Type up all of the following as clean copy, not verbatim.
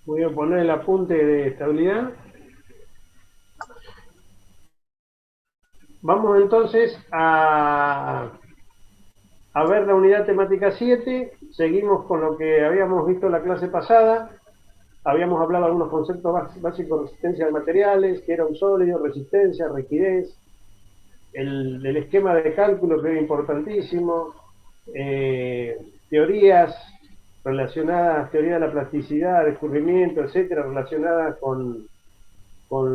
Voy a poner el apunte de estabilidad. Vamos entonces a ver la unidad temática 7. Seguimos con lo que habíamos visto en la clase pasada. Habíamos hablado de algunos conceptos básicos de resistencia de materiales, que era un sólido, resistencia, rigidez, el esquema de cálculo que era importantísimo, teorías relacionadas, teoría de la plasticidad, de escurrimiento, etcétera, relacionadas con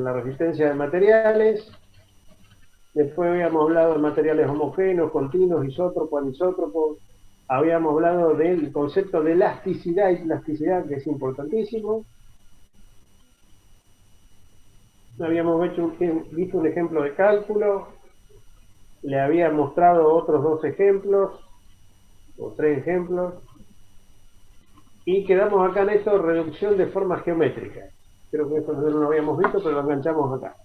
la resistencia de materiales. Después habíamos hablado de materiales homogéneos, continuos, isótropos, anisótropos. Habíamos hablado del concepto de elasticidad y plasticidad, que es importantísimo. Habíamos visto un ejemplo de cálculo. Le había mostrado otros dos ejemplos, o tres ejemplos. Y quedamos acá en esto, reducción de formas geométricas. Creo que esto no lo habíamos visto, pero lo enganchamos acá.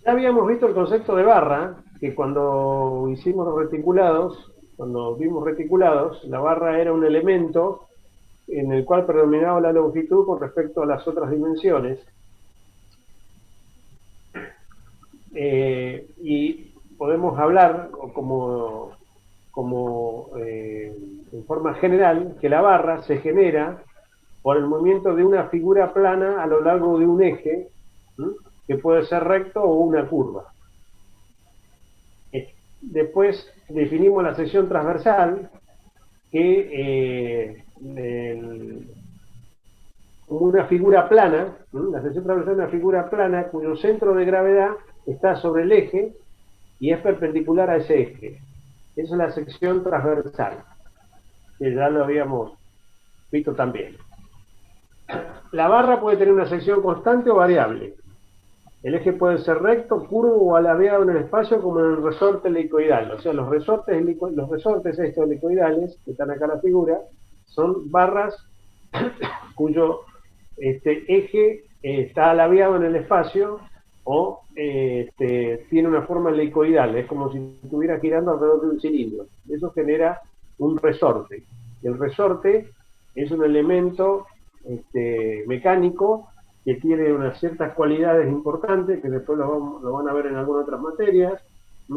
Ya habíamos visto el concepto de barra, que cuando hicimos reticulados, cuando vimos reticulados, la barra era un elemento en el cual predominaba la longitud con respecto a las otras dimensiones. Y podemos hablar en forma general que la barra se genera por el movimiento de una figura plana a lo largo de un eje, ¿sí?, que puede ser recto o una curva. Después definimos la sección transversal, que como una figura plana, ¿sí?, la sección transversal es una figura plana cuyo centro de gravedad está sobre el eje y es perpendicular a ese eje. Esa es la sección transversal, que ya lo habíamos visto también. La barra puede tener una sección constante o variable. El eje puede ser recto, curvo o alabeado en el espacio, como en el resorte helicoidal. O sea, los resortes estos helicoidales, que están acá en la figura, son barras cuyo eje está alabeado en el espacio o tiene una forma helicoidal. Es como si estuviera girando alrededor de un cilindro. Eso genera un resorte. El resorte es un elemento mecánico que tiene unas ciertas cualidades importantes, que después lo van a ver en algunas otras materias, ¿sí?,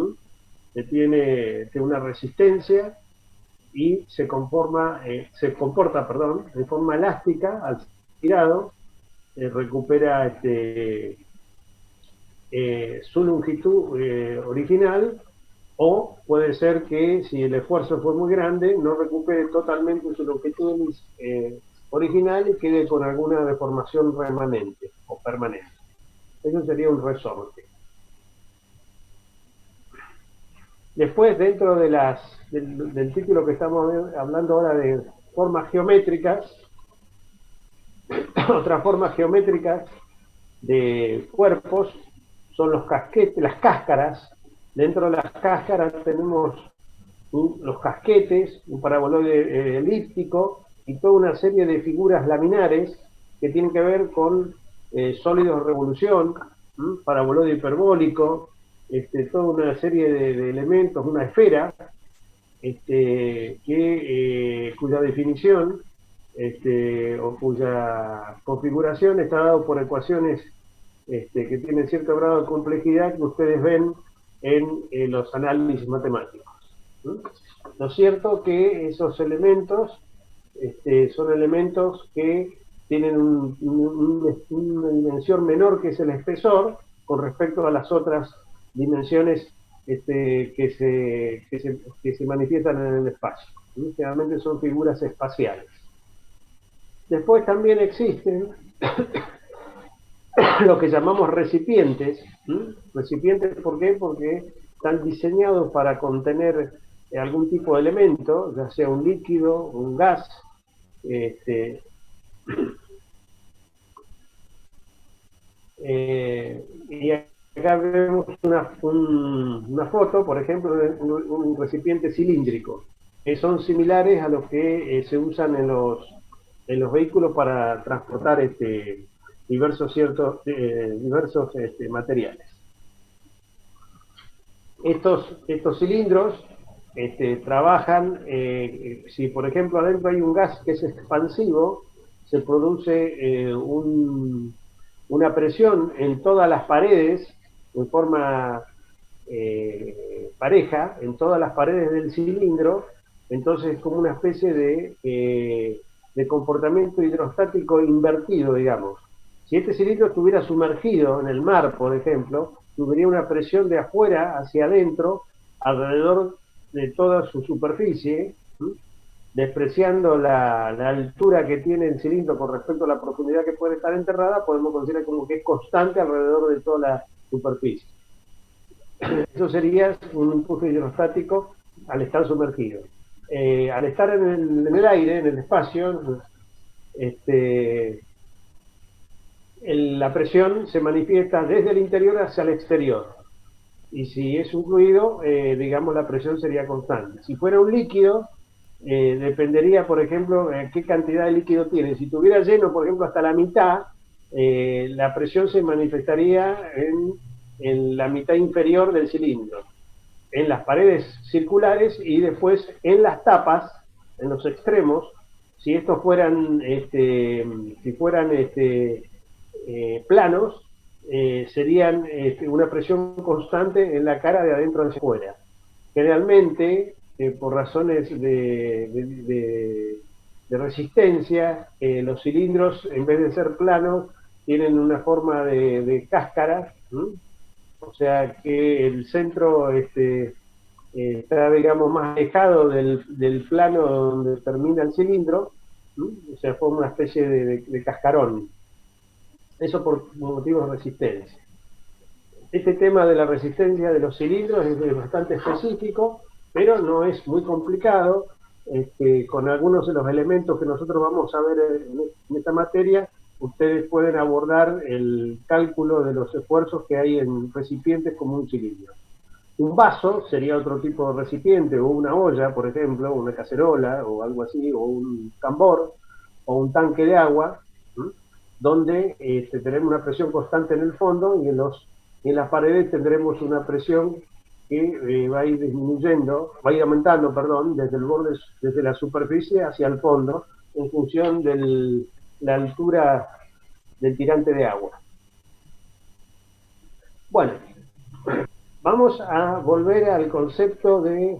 que tiene una resistencia y se comporta de forma elástica al girado, recupera su longitud original, o puede ser que si el esfuerzo fue muy grande no recupere totalmente su longitud original y quede con alguna deformación remanente o permanente. Eso sería un resorte. Después, dentro del título que estamos hablando ahora de formas geométricas, otras formas geométricas de cuerpos son los casquetes, las cáscaras. Dentro de las cáscaras tenemos los casquetes, un paraboloide elíptico y toda una serie de figuras laminares que tienen que ver con sólidos de revolución, paraboloide hiperbólico, toda una serie de elementos, una esfera, cuya definición o cuya configuración está dado por ecuaciones que tienen cierto grado de complejidad que ustedes ven en los análisis matemáticos. Lo cierto que esos elementos son elementos que tienen una dimensión menor, que es el espesor, con respecto a las otras dimensiones que se manifiestan en el espacio. Generalmente son figuras espaciales. Después también existen lo que llamamos recipientes. Recipientes, ¿por qué? Porque están diseñados para contener algún tipo de elemento, ya sea un líquido, un gas. Y acá vemos una foto, por ejemplo, de un recipiente cilíndrico, que son similares a los que se usan en los vehículos para transportar diversos materiales. Estos cilindros trabajan, si por ejemplo adentro hay un gas que es expansivo, se produce una presión en todas las paredes, en forma pareja, en todas las paredes del cilindro, entonces es como una especie de comportamiento hidrostático invertido, digamos. Si este cilindro estuviera sumergido en el mar, por ejemplo, tuviera una presión de afuera hacia adentro, alrededor de toda su superficie, ¿sí? Despreciando la altura que tiene el cilindro con respecto a la profundidad que puede estar enterrada, podemos considerar como que es constante alrededor de toda la superficie. Eso sería un impulso hidrostático al estar sumergido. Al estar en el aire, en el espacio, la presión se manifiesta desde el interior hacia el exterior. Y si es un fluido, digamos, la presión sería constante. Si fuera un líquido, dependería, por ejemplo, qué cantidad de líquido tiene. Si tuviera lleno, por ejemplo, hasta la mitad, la presión se manifestaría en la mitad inferior del cilindro, en las paredes circulares y después en las tapas, en los extremos. Si estos fueran, planos, serían una presión constante en la cara de adentro hacia afuera. Generalmente, por razones de resistencia, los cilindros, en vez de ser planos, tienen una forma de cáscara, ¿sí? O sea que el centro está, digamos, más alejado del plano donde termina el cilindro, ¿sí? O sea, forma una especie de cascarón. Eso por motivos de resistencia. Este tema de la resistencia de los cilindros es bastante específico, pero no es muy complicado. Con algunos de los elementos que nosotros vamos a ver en esta materia, ustedes pueden abordar el cálculo de los esfuerzos que hay en recipientes como un cilindro. Un vaso sería otro tipo de recipiente, o una olla, por ejemplo, una cacerola, o algo así, o un tambor, o un tanque de agua, ¿sí? Donde tenemos una presión constante en el fondo y en las paredes tendremos una presión que va a ir disminuyendo, va a ir aumentando, perdón, desde el borde, desde la superficie hacia el fondo, en función de la altura del tirante de agua. Bueno, vamos a volver al concepto de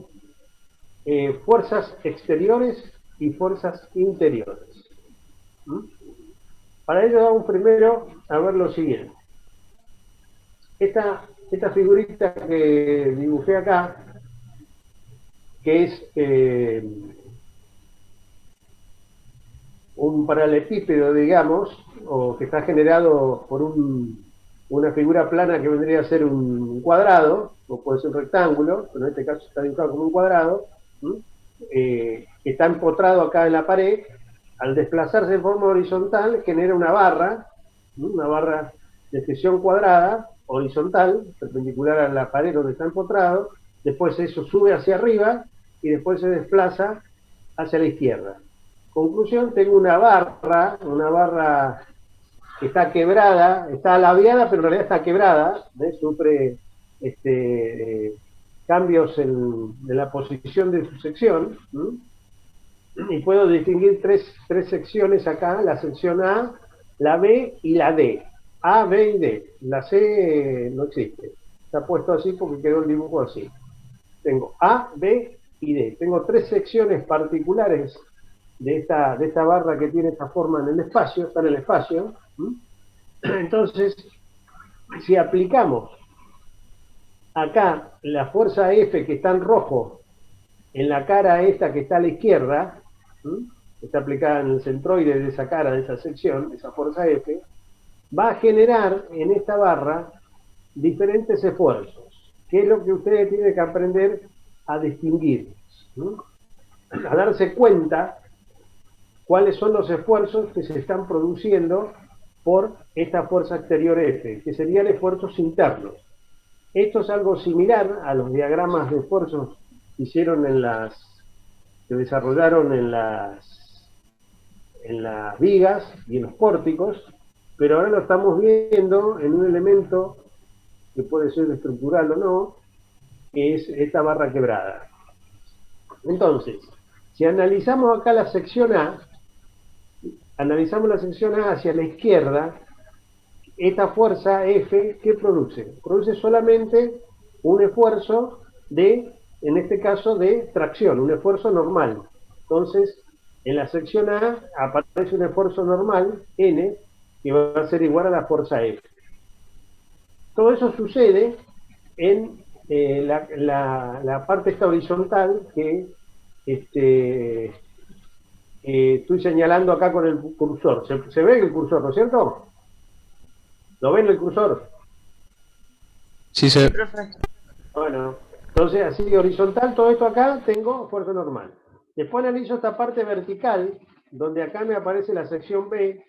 fuerzas exteriores y fuerzas interiores. Para ello vamos primero a ver lo siguiente. Esta figurita que dibujé acá, que es un paralelepípedo, digamos, o que está generado por una figura plana que vendría a ser un cuadrado, o puede ser un rectángulo, pero en este caso está dibujado como un cuadrado, que está empotrado acá en la pared. Al desplazarse de forma horizontal genera una barra de sección cuadrada, horizontal, perpendicular a la pared donde está empotrado. Después eso sube hacia arriba y después se desplaza hacia la izquierda. Conclusión, tengo una barra que está quebrada, está alaviada, pero en realidad está quebrada, ¿ves? Sufre cambios en la posición de su sección, ¿sí? Y puedo distinguir tres secciones acá, la sección A, la B y la D. A, B y D. La C no existe. Está puesto así porque quedó el dibujo así. Tengo A, B y D. Tengo tres secciones particulares de esta barra que tiene esta forma en el espacio, está en el espacio. Entonces, si aplicamos acá la fuerza F que está en rojo en la cara esta que está a la izquierda, está aplicada en el centroide de esa cara, de esa sección, esa fuerza F, va a generar en esta barra diferentes esfuerzos, que es lo que ustedes tienen que aprender a distinguir, a darse cuenta cuáles son los esfuerzos que se están produciendo por esta fuerza exterior F, que serían esfuerzos internos. Esto es algo similar a los diagramas de esfuerzos que hicieron que desarrollaron en las vigas y en los pórticos, pero ahora lo estamos viendo en un elemento que puede ser estructural o no, que es esta barra quebrada. Entonces, si analizamos acá la sección A, analizamos la sección A hacia la izquierda, esta fuerza F, ¿qué produce? Produce solamente un esfuerzo de, en este caso, de tracción, un esfuerzo normal. Entonces, en la sección A aparece un esfuerzo normal, N, que va a ser igual a la fuerza F. Todo eso sucede en la parte esta horizontal que estoy señalando acá con el cursor. ¿Se ve el cursor, no es cierto? ¿Lo ven el cursor? Sí, Sí, se... profe. Bueno, entonces así horizontal, todo esto acá tengo fuerza normal. Después analizo esta parte vertical, donde acá me aparece la sección B.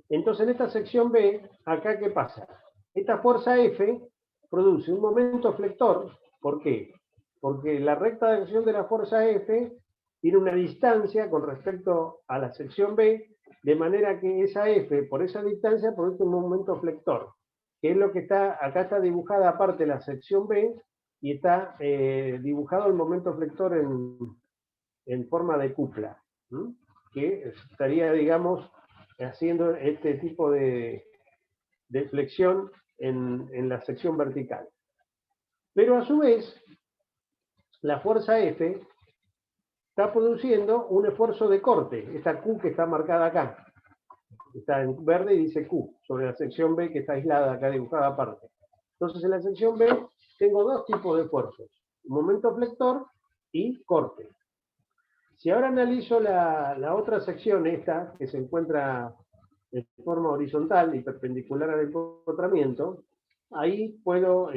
Entonces en esta sección B, acá ¿qué pasa? Esta fuerza F produce un momento flector. ¿Por qué? Porque la recta de acción de la fuerza F tiene una distancia con respecto a la sección B, de manera que esa F, por esa distancia, produce un momento flector, que es lo que está, acá está dibujada aparte la sección B, y está dibujado el momento flector en forma de cupla, ¿m? Que estaría, digamos, haciendo este tipo de flexión en la sección vertical. Pero a su vez, la fuerza F está produciendo un esfuerzo de corte, esta Q que está marcada acá, está en verde y dice Q, sobre la sección B que está aislada acá, dibujada aparte. Entonces en la sección B tengo dos tipos de esfuerzos, momento flector y corte. Si ahora analizo la otra sección, esta, que se encuentra de forma horizontal y perpendicular al empotramiento, ahí puedo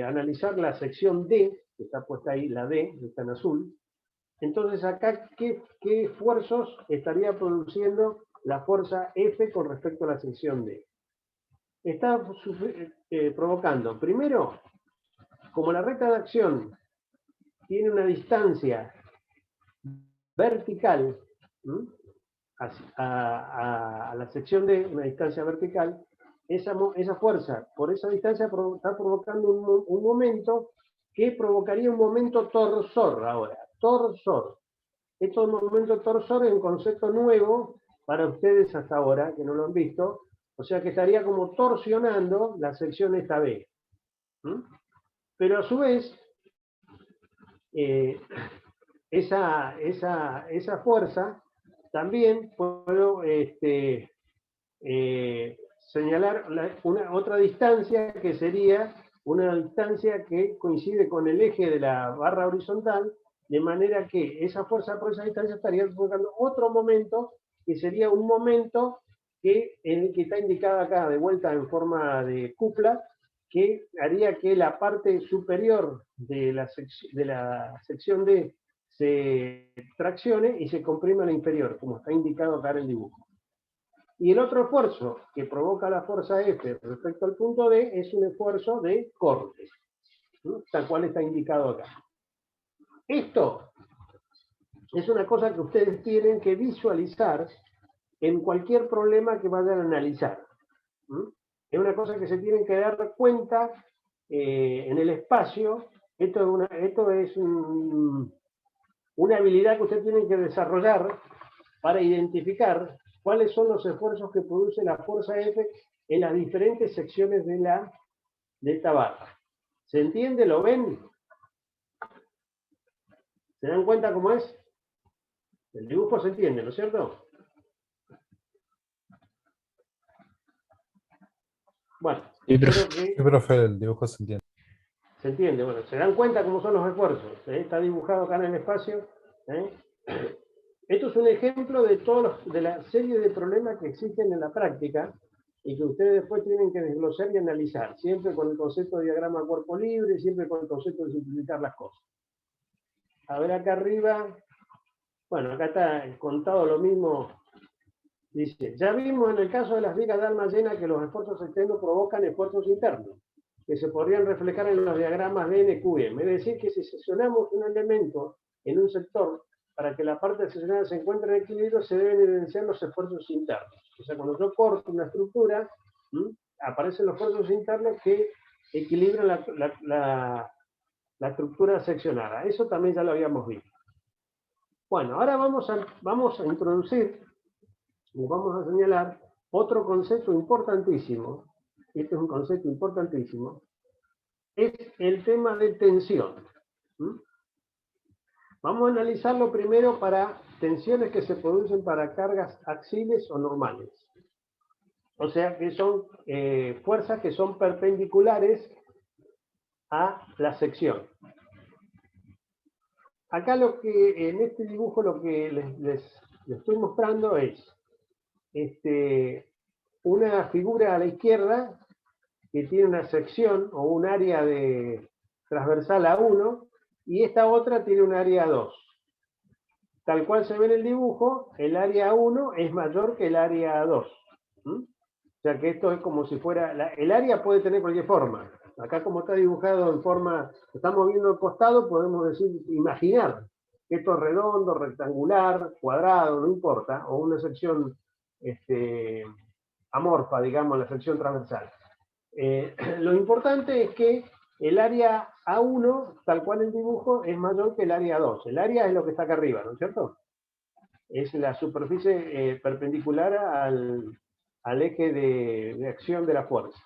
analizar la sección D, que está puesta ahí, la D, que está en azul. Entonces acá, ¿qué esfuerzos estaría produciendo la fuerza F con respecto a la sección D? Está provocando, primero, como la recta de acción tiene una distancia vertical, ¿m? A la sección D, una distancia vertical, esa fuerza por esa distancia está provocando un momento que provocaría un momento torsor ahora. Torsor. Estos momentos torsor es un concepto nuevo para ustedes hasta ahora, que no lo han visto. O sea que estaría como torsionando la sección esta B. ¿Mm? Pero a su vez, eh, esa fuerza también puedo señalar otra distancia que sería una distancia que coincide con el eje de la barra horizontal, de manera que esa fuerza por esa distancia estaría provocando otro momento, que sería un momento que está indicado acá de vuelta en forma de cupla, que haría que la parte superior de la sección D se traccione y se comprime a la inferior, como está indicado acá en el dibujo. Y el otro esfuerzo que provoca la fuerza F respecto al punto D es un esfuerzo de corte, ¿no? Tal cual está indicado acá. Esto es una cosa que ustedes tienen que visualizar en cualquier problema que vayan a analizar. ¿Mm? Es una cosa que se tienen que dar cuenta en el espacio. Esto es una habilidad que ustedes tienen que desarrollar para identificar cuáles son los esfuerzos que produce la fuerza F en las diferentes secciones de esta barra. ¿Se entiende? ¿Lo ven? ¿Se dan cuenta cómo es? El dibujo se entiende, ¿no es cierto? Bueno, Sí, profe. espero que Sí, profe, el dibujo se entiende. se entiende. Bueno, ¿se dan cuenta cómo son los esfuerzos? Está dibujado acá en el espacio. Esto es un ejemplo de la serie de problemas que existen en la práctica y que ustedes después tienen que desglosar y analizar, siempre con el concepto de diagrama cuerpo libre, siempre con el concepto de simplificar las cosas. A ver acá arriba, bueno, acá está contado lo mismo. Dice, ya vimos en el caso de las vigas de alma llena que los esfuerzos externos provocan esfuerzos internos, que se podrían reflejar en los diagramas de NQM. Es decir, que si seccionamos un elemento en un sector, para que la parte seccionada se encuentre en equilibrio, se deben evidenciar los esfuerzos internos. O sea, cuando yo corto una estructura, aparecen los esfuerzos internos que equilibran la estructura seccionada. Eso también ya lo habíamos visto. Bueno, ahora vamos a introducir, y vamos a señalar otro concepto importantísimo. Este es un concepto importantísimo. Es el tema de tensión. ¿Mm? Vamos a analizarlo primero para tensiones que se producen para cargas axiles o normales. O sea, que son fuerzas que son perpendiculares a la sección. Acá en este dibujo lo que les estoy mostrando es una figura a la izquierda que tiene una sección o un área de transversal A1 y esta otra tiene un área A2. Tal cual se ve en el dibujo, el área A1 es mayor que el área A2. ¿Mm? O sea que esto es como si fuera... el área puede tener cualquier forma. Acá como está dibujado en forma... Estamos viendo el costado, podemos decir, imaginar que esto es redondo, rectangular, cuadrado, no importa, o una sección amorfa, digamos, la sección transversal. Lo importante es que el área A1, tal cual el dibujo, es mayor que el área A2. El área es lo que está acá arriba, ¿no es cierto? Es la superficie perpendicular al eje de acción de la fuerza.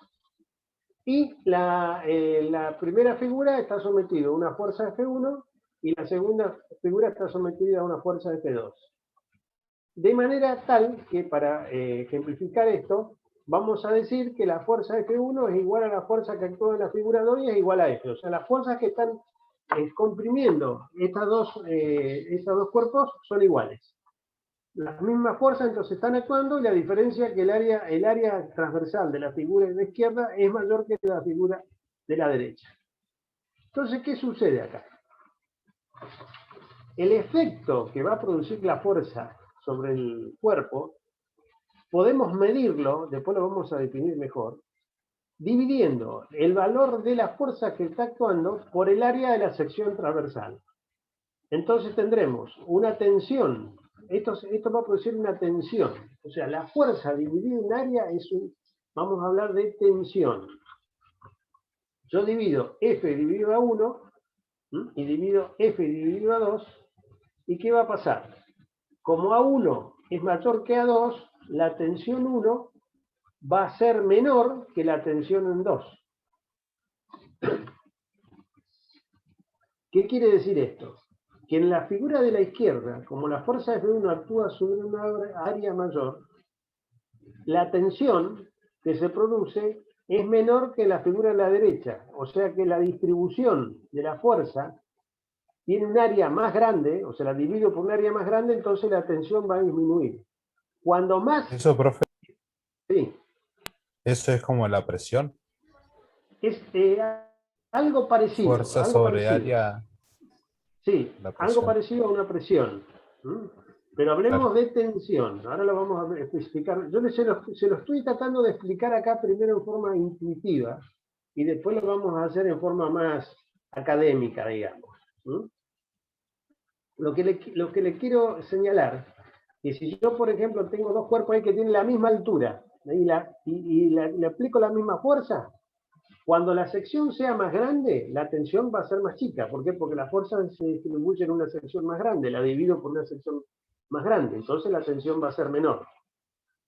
Y la primera figura está sometida a una fuerza F1 y la segunda figura está sometida a una fuerza F2. De manera tal que para ejemplificar esto, vamos a decir que la fuerza F1 es igual a la fuerza que actúa en la figura 2 y es igual a F. O sea, las fuerzas que están comprimiendo estos dos cuerpos son iguales. Las mismas fuerzas entonces están actuando y la diferencia es que el área transversal de la figura de la izquierda es mayor que la figura de la derecha. Entonces, ¿qué sucede acá? El efecto que va a producir la fuerza sobre el cuerpo, podemos medirlo, después lo vamos a definir mejor, dividiendo el valor de la fuerza que está actuando por el área de la sección transversal. Entonces tendremos una tensión. Esto va a producir una tensión. O sea, la fuerza dividida en área vamos a hablar de tensión. Yo divido F dividido a 1 y divido F dividido a 2. ¿Y qué va a pasar? Como A1 es mayor que A2, la tensión 1 va a ser menor que la tensión en 2. ¿Qué quiere decir esto? Que en la figura de la izquierda, como la fuerza F1 actúa sobre una área mayor, la tensión que se produce es menor que la figura de la derecha. O sea que la distribución de la fuerza tiene un área más grande, o sea, la divido por un área más grande, entonces la tensión va a disminuir. Cuando más... Eso, profe, Sí, eso es como la presión. es algo parecido, Fuerza algo sobre parecido. área, Sí, la algo presión. parecido a una presión. ¿Mm? Pero hablemos Claro. de tensión. Ahora lo vamos a explicar. Yo se lo estoy tratando de explicar acá primero en forma intuitiva y después lo vamos a hacer en forma más académica, digamos. ¿Mm? Lo que le quiero señalar es que si yo, por ejemplo, tengo dos cuerpos ahí que tienen la misma altura y le aplico la misma fuerza, cuando la sección sea más grande, la tensión va a ser más chica. ¿Por qué? Porque la fuerza se distribuye en una sección más grande, la divido por una sección más grande, entonces la tensión va a ser menor.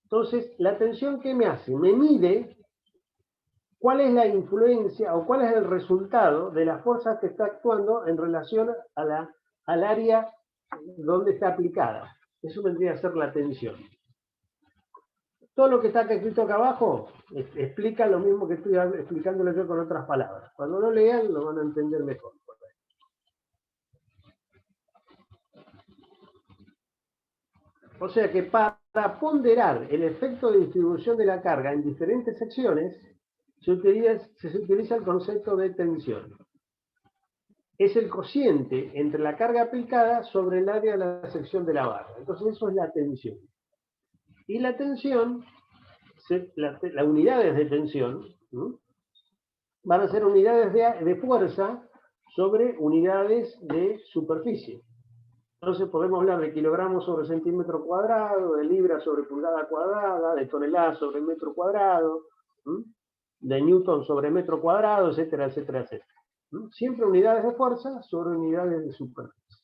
Entonces, la tensión, ¿qué me hace? Me mide cuál es la influencia o cuál es el resultado de la fuerza que está actuando en relación al área donde está aplicada. Eso vendría a ser la tensión. Todo lo que está escrito acá abajo explica lo mismo que estoy explicándole yo con otras palabras. Cuando lo lean lo van a entender mejor. O sea que para ponderar el efecto de distribución de la carga en diferentes secciones, se utiliza el concepto de tensión. Es el cociente entre la carga aplicada sobre el área de la sección de la barra. Entonces eso es la tensión. Y la tensión, las unidades de tensión, ¿no?, van a ser unidades de fuerza sobre unidades de superficie. Entonces podemos hablar de kilogramos sobre centímetro cuadrado, de libras sobre pulgada cuadrada, de toneladas sobre metro cuadrado, de newton sobre metro cuadrado, etcétera, etcétera, etcétera. Siempre unidades de fuerza sobre unidades de superficie.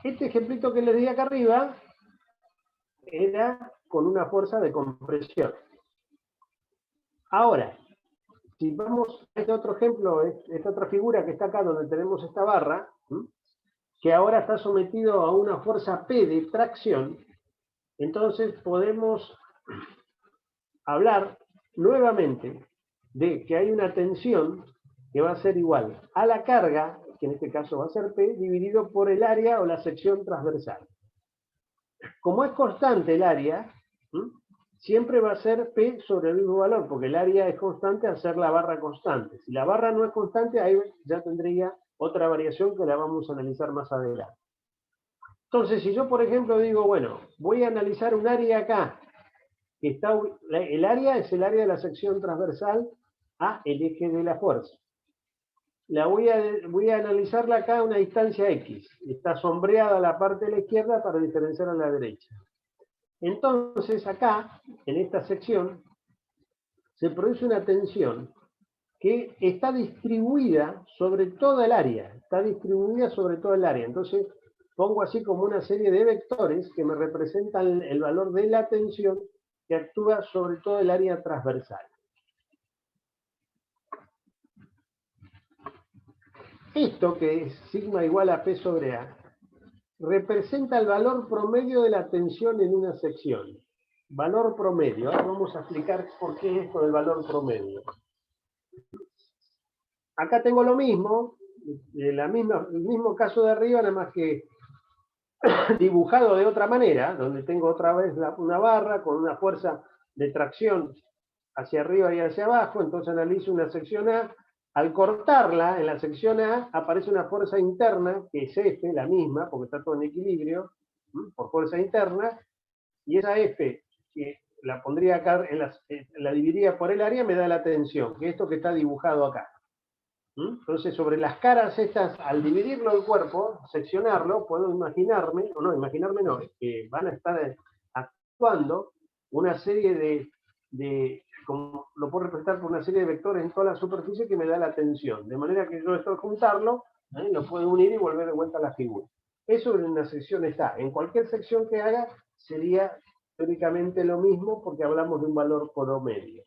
Este ejemplito que les di acá arriba era con una fuerza de compresión. Ahora, si vamos a este otro ejemplo, esta otra figura que está acá donde tenemos esta barra, que ahora está sometido a una fuerza P de tracción, entonces podemos hablar nuevamente de que hay una tensión que va a ser igual a la carga, que en este caso va a ser P, dividido por el área o la sección transversal. Como es constante el área, siempre va a ser P sobre el mismo valor, porque el área es constante al ser la barra constante. Si la barra no es constante, ahí ya tendría otra variación que la vamos a analizar más adelante. Entonces, si yo, por ejemplo, digo, bueno, voy a analizar un área acá, que está, el área es el área de la sección transversal a el eje de la fuerza. Voy a analizarla acá a una distancia X. Está sombreada la parte de la izquierda para diferenciar a la derecha. Entonces, acá, en esta sección, se produce una tensión que está distribuida sobre toda el área. Está distribuida sobre toda el área. Entonces, pongo así como una serie de vectores que me representan el valor de la tensión que actúa sobre todo el área transversal. Esto, que es sigma igual a P sobre A, representa el valor promedio de la tensión en una sección. Valor promedio. Ahora vamos a explicar por qué es esto del valor promedio. Acá tengo lo mismo, el mismo caso de arriba, nada más que dibujado de otra manera, donde tengo otra vez una barra con una fuerza de tracción hacia arriba y hacia abajo. Entonces analizo una sección A. Al cortarla, en la sección A, aparece una fuerza interna, que es F, la misma, porque está todo en equilibrio, por fuerza interna, y esa F, que la pondría acá, la dividiría por el área, me da la tensión, que es esto que está dibujado acá. Entonces, sobre las caras estas, al dividirlo el cuerpo, seccionarlo, puedo imaginarme, que van a estar actuando una serie como lo puedo representar por una serie de vectores en toda la superficie que me da la tensión. De manera que yo esto al juntarlo, lo puedo unir y volver de vuelta a la figura. Eso en una sección está. En cualquier sección que haga, sería teóricamente lo mismo, porque hablamos de un valor promedio.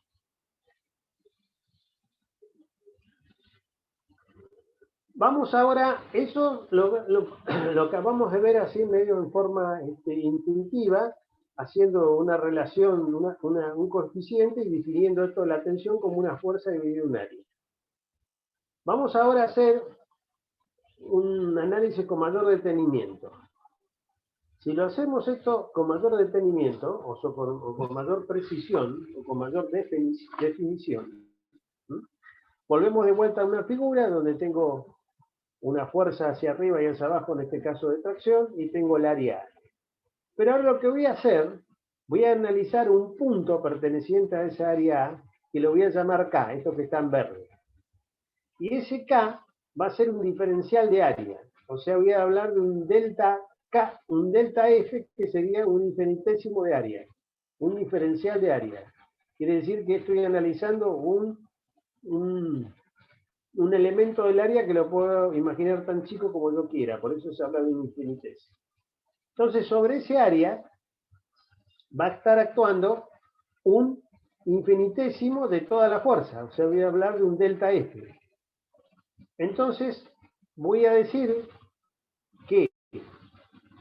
Vamos ahora, eso lo que acabamos de ver así medio en forma intuitiva, haciendo una relación, un coeficiente y definiendo esto de la tensión como una fuerza dividida en un área. Vamos ahora a hacer un análisis con mayor detenimiento. Si lo hacemos esto con mayor detenimiento, o con mayor precisión, o con mayor definición, volvemos de vuelta a una figura donde tengo una fuerza hacia arriba y hacia abajo, en este caso de tracción, y tengo el área A. Pero ahora lo que voy a hacer, voy a analizar un punto perteneciente a esa área A, que lo voy a llamar K, esto que está en verde. Y ese K va a ser un diferencial de área. O sea, voy a hablar de un delta K, un delta F, que sería un infinitésimo de área. Un diferencial de área. Quiere decir que estoy analizando un elemento del área que lo puedo imaginar tan chico como yo quiera, por eso se habla de un infinitésimo. Entonces, sobre ese área va a estar actuando un infinitésimo de toda la fuerza, o sea, voy a hablar de un delta F. Entonces, voy a decir que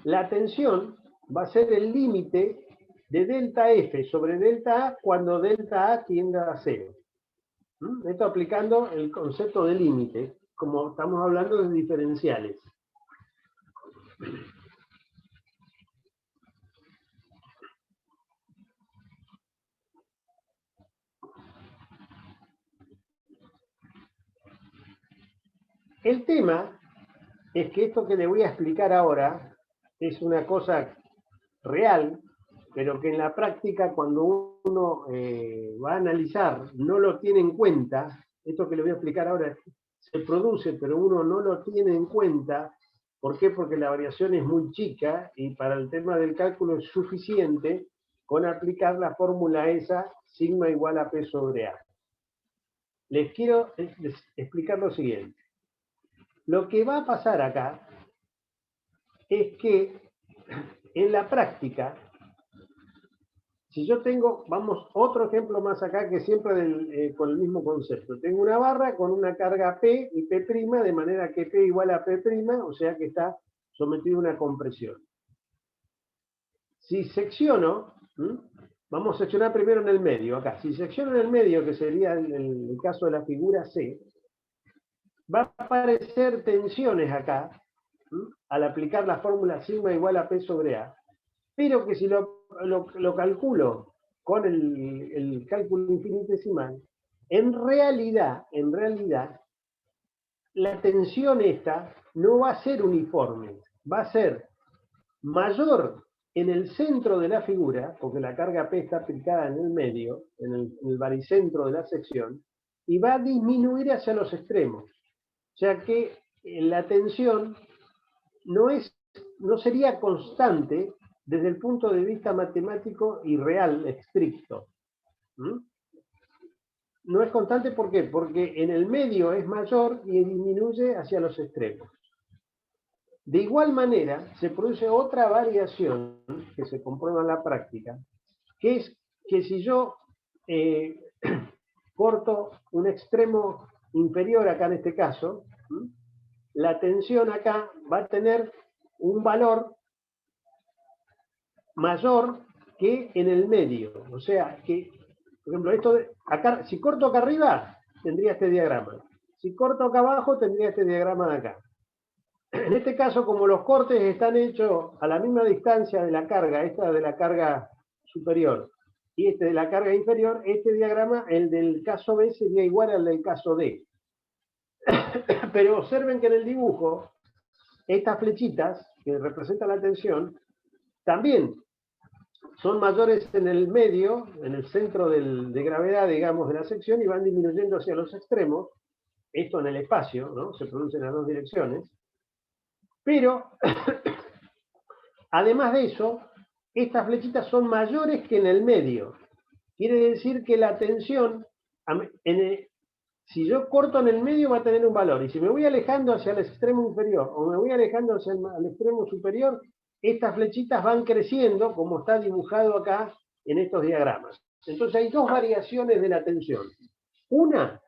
la tensión va a ser el límite de delta F sobre delta A cuando delta A tienda a 0. Esto aplicando el concepto de límite, como estamos hablando de diferenciales. El tema es que esto que le voy a explicar ahora es una cosa real, pero que en la práctica, cuando uno va a analizar, no lo tiene en cuenta. Esto que le voy a explicar ahora se produce, pero uno no lo tiene en cuenta. ¿Por qué? Porque la variación es muy chica y para el tema del cálculo es suficiente con aplicar la fórmula esa, sigma igual a P sobre A. les quiero explicar lo siguiente. Lo que va a pasar acá es que en la práctica, si yo tengo, vamos, otro ejemplo más acá que siempre con el mismo concepto. Tengo una barra con una carga P y P', de manera que P igual a P', o sea que está sometido a una compresión. Si secciono, vamos a seccionar primero en el medio, acá. Si secciono en el medio, que sería el caso de la figura C, va a aparecer tensiones acá, al aplicar la fórmula sigma igual a P sobre A, pero que si lo calculo con el cálculo infinitesimal, en realidad, la tensión esta no va a ser uniforme, va a ser mayor en el centro de la figura, porque la carga P está aplicada en el medio, en el baricentro de la sección, y va a disminuir hacia los extremos. O sea que la tensión no sería constante desde el punto de vista matemático y real, estricto. No es constante, ¿por qué? Porque en el medio es mayor y disminuye hacia los extremos. De igual manera, se produce otra variación que se comprueba en la práctica, que es que si yo corto un extremo inferior acá en este caso, la tensión acá va a tener un valor mayor que en el medio. O sea que, por ejemplo, acá, si corto acá arriba, tendría este diagrama. Si corto acá abajo, tendría este diagrama de acá. En este caso, como los cortes están hechos a la misma distancia de la carga, esta de la carga superior y este de la carga inferior, este diagrama, el del caso B, sería igual al del caso D. Pero observen que en el dibujo, estas flechitas que representan la tensión, también son mayores en el medio, en el centro de gravedad, digamos, de la sección, y van disminuyendo hacia los extremos, esto en el espacio, ¿no? Se produce en las dos direcciones. Pero, además de eso, estas flechitas son mayores que en el medio. Quiere decir que la tensión, si yo corto en el medio, va a tener un valor. Y si me voy alejando hacia el extremo inferior o me voy alejando hacia el extremo superior, estas flechitas van creciendo, como está dibujado acá en estos diagramas. Entonces hay dos variaciones de la tensión. Una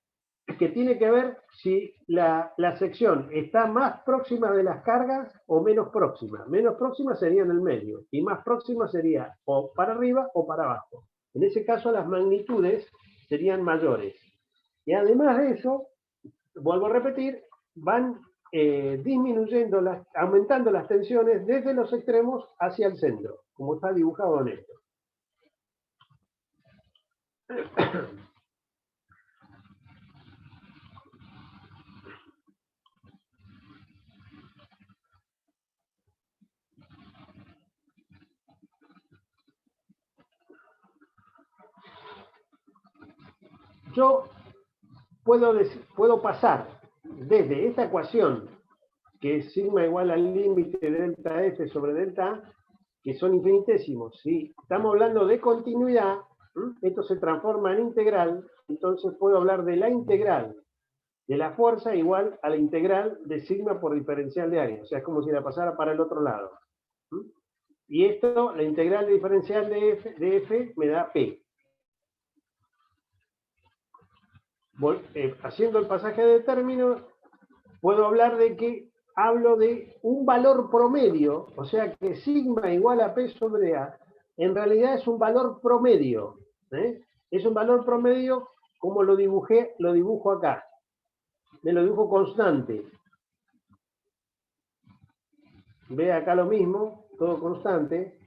que tiene que ver si la sección está más próxima de las cargas o menos próxima. Menos próxima sería en el medio y más próxima sería o para arriba o para abajo. En ese caso las magnitudes serían mayores. Y además de eso, vuelvo a repetir, van disminuyendo, aumentando las tensiones desde los extremos hacia el centro, como está dibujado en esto. Yo puedo pasar desde esta ecuación, que es sigma igual al límite de delta F sobre delta A, que son infinitesimos. Si estamos hablando de continuidad, esto se transforma en integral, entonces puedo hablar de la integral de la fuerza igual a la integral de sigma por diferencial de área. O sea, es como si la pasara para el otro lado. Y esto, la integral de diferencial de F me da P. Haciendo el pasaje de términos, puedo hablar de que hablo de un valor promedio, o sea que sigma igual a P sobre A, en realidad es un valor promedio. Es un valor promedio como lo dibujo acá. Me lo dibujo constante. Ve acá lo mismo, todo constante.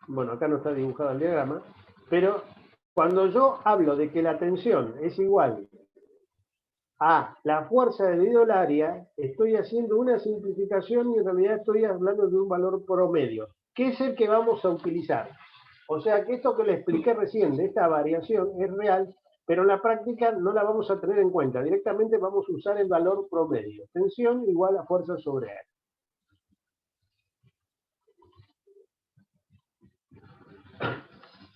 Bueno, acá no está dibujado el diagrama, pero cuando yo hablo de que la tensión es igual a la fuerza dividido el área, estoy haciendo una simplificación y en realidad estoy hablando de un valor promedio, que es el que vamos a utilizar. O sea que esto que le expliqué recién de esta variación es real, pero en la práctica no la vamos a tener en cuenta. Directamente vamos a usar el valor promedio. Tensión igual a fuerza sobre área.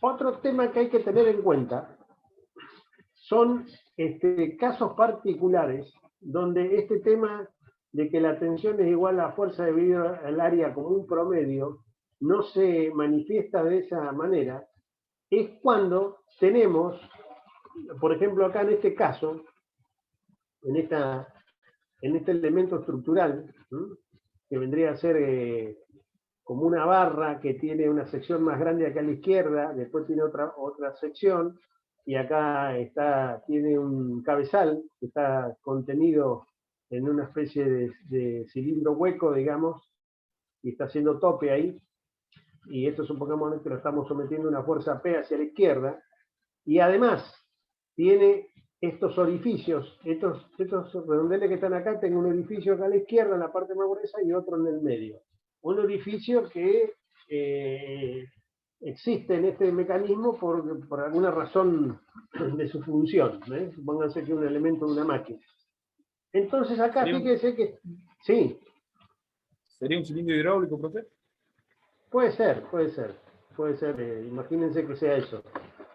Otro tema que hay que tener en cuenta son casos particulares donde este tema de que la tensión es igual a fuerza dividido al área como un promedio no se manifiesta de esa manera, es cuando tenemos, por ejemplo acá en este caso, en este elemento estructural, que vendría a ser como una barra que tiene una sección más grande acá a la izquierda, después tiene otra sección, y acá tiene un cabezal que está contenido en una especie de cilindro hueco, digamos, y está haciendo tope ahí, y esto supongamos que lo estamos sometiendo a una fuerza P hacia la izquierda, y además tiene estos orificios, estos redondeles que están acá, tengo un orificio acá a la izquierda, en la parte más gruesa, y otro en el medio. Un orificio que existe en este mecanismo por alguna razón de su función. Supónganse que es un elemento de una máquina. Entonces acá, fíjense que... Sí. ¿Sería un cilindro hidráulico, profe? Puede ser. Imagínense que sea eso.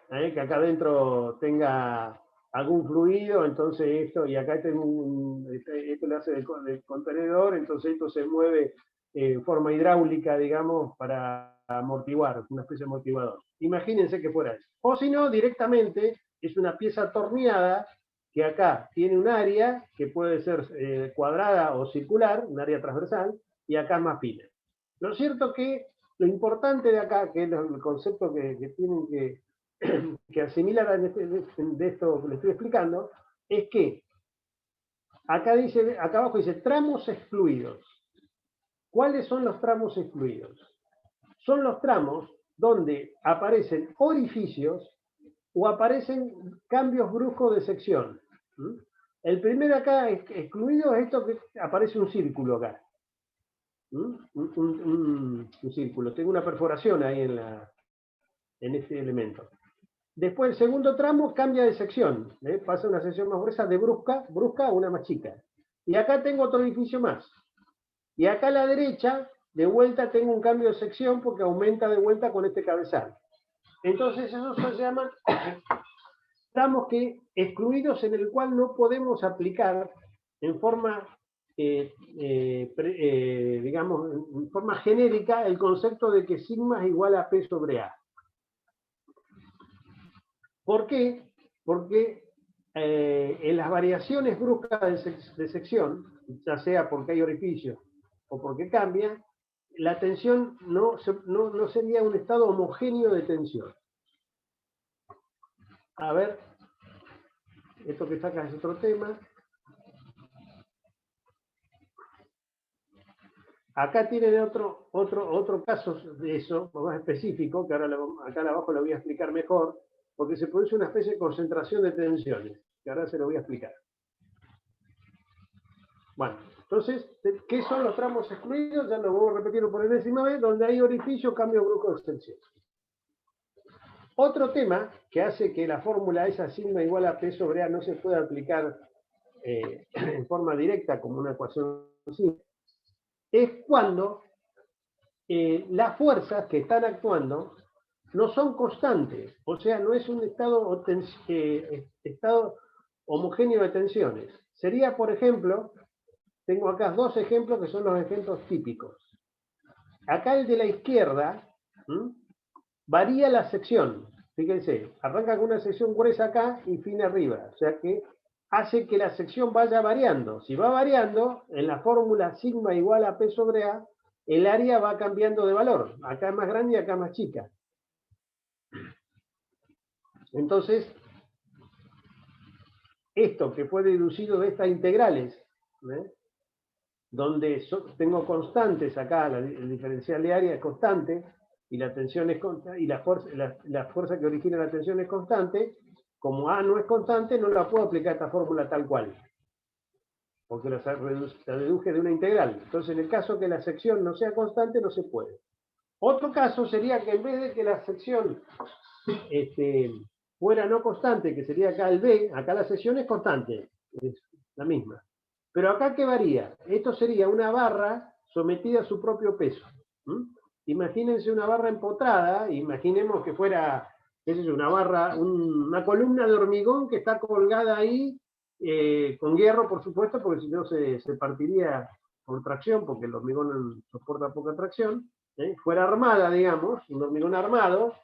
Que acá adentro tenga algún fluido, entonces esto, y acá esto le hace de contenedor, entonces esto se mueve en forma hidráulica, digamos, para amortiguar, una especie de amortiguador. Imagínense que fuera eso. O si no, directamente es una pieza torneada que acá tiene un área que puede ser cuadrada o circular, un área transversal, y acá más fina. Lo cierto que lo importante de acá, que es el concepto que tienen que asimilar de esto que les estoy explicando, es que acá abajo dice tramos excluidos. ¿Cuáles son los tramos excluidos? Son los tramos donde aparecen orificios o aparecen cambios bruscos de sección. El primer acá excluido es esto que aparece un círculo acá. Un círculo. Tengo una perforación ahí en este elemento. Después el segundo tramo cambia de sección, pasa una sección más gruesa de brusca a una más chica. Y acá tengo otro orificio más. Y acá a la derecha, de vuelta tengo un cambio de sección porque aumenta de vuelta con este cabezal. Entonces esos se llaman tramos excluidos en el cual no podemos aplicar en forma, digamos, en forma genérica el concepto de que sigma es igual a P sobre A. ¿Por qué? Porque en las variaciones bruscas de sección, ya sea porque hay orificios o porque cambia, la tensión no sería un estado homogéneo de tensión. A ver, esto que está acá es otro tema. Acá tienen otro caso de eso, más específico, que ahora acá abajo lo voy a explicar mejor, porque se produce una especie de concentración de tensiones, que ahora se lo voy a explicar. Bueno, entonces, ¿qué son los tramos excluidos? Ya lo voy a repetir por enésima vez, donde hay orificio, cambio brusco de extensión. Otro tema que hace que la fórmula esa sigma igual a P sobre A no se pueda aplicar en forma directa como una ecuación simple, es cuando las fuerzas que están actuando no son constantes, o sea, no es un estado homogéneo de tensiones. Sería, por ejemplo, tengo acá dos ejemplos que son los ejemplos típicos. Acá el de la izquierda varía la sección. Fíjense, arranca con una sección gruesa acá y fina arriba, o sea que hace que la sección vaya variando. Si va variando, en la fórmula sigma igual a P sobre A, el área va cambiando de valor. Acá es más grande y acá más chica. Entonces, esto que fue deducido de estas integrales, donde tengo constantes acá, el diferencial de área es constante, y la tensión es constante, y la fuerza que origina la tensión es constante, como A no es constante, no la puedo aplicar esta fórmula tal cual, porque la deduje de una integral. Entonces, en el caso que la sección no sea constante, no se puede. Otro caso sería que en vez de que la sección fuera no constante, que sería acá el B, acá la sección es constante, es la misma. Pero acá, ¿qué varía? Esto sería una barra sometida a su propio peso. Imagínense una barra empotrada, imaginemos que fuera qué sé yo, una barra, una columna de hormigón que está colgada ahí, con hierro, por supuesto, porque si no se partiría por tracción, porque el hormigón soporta poca tracción, fuera armada, digamos, un hormigón armado,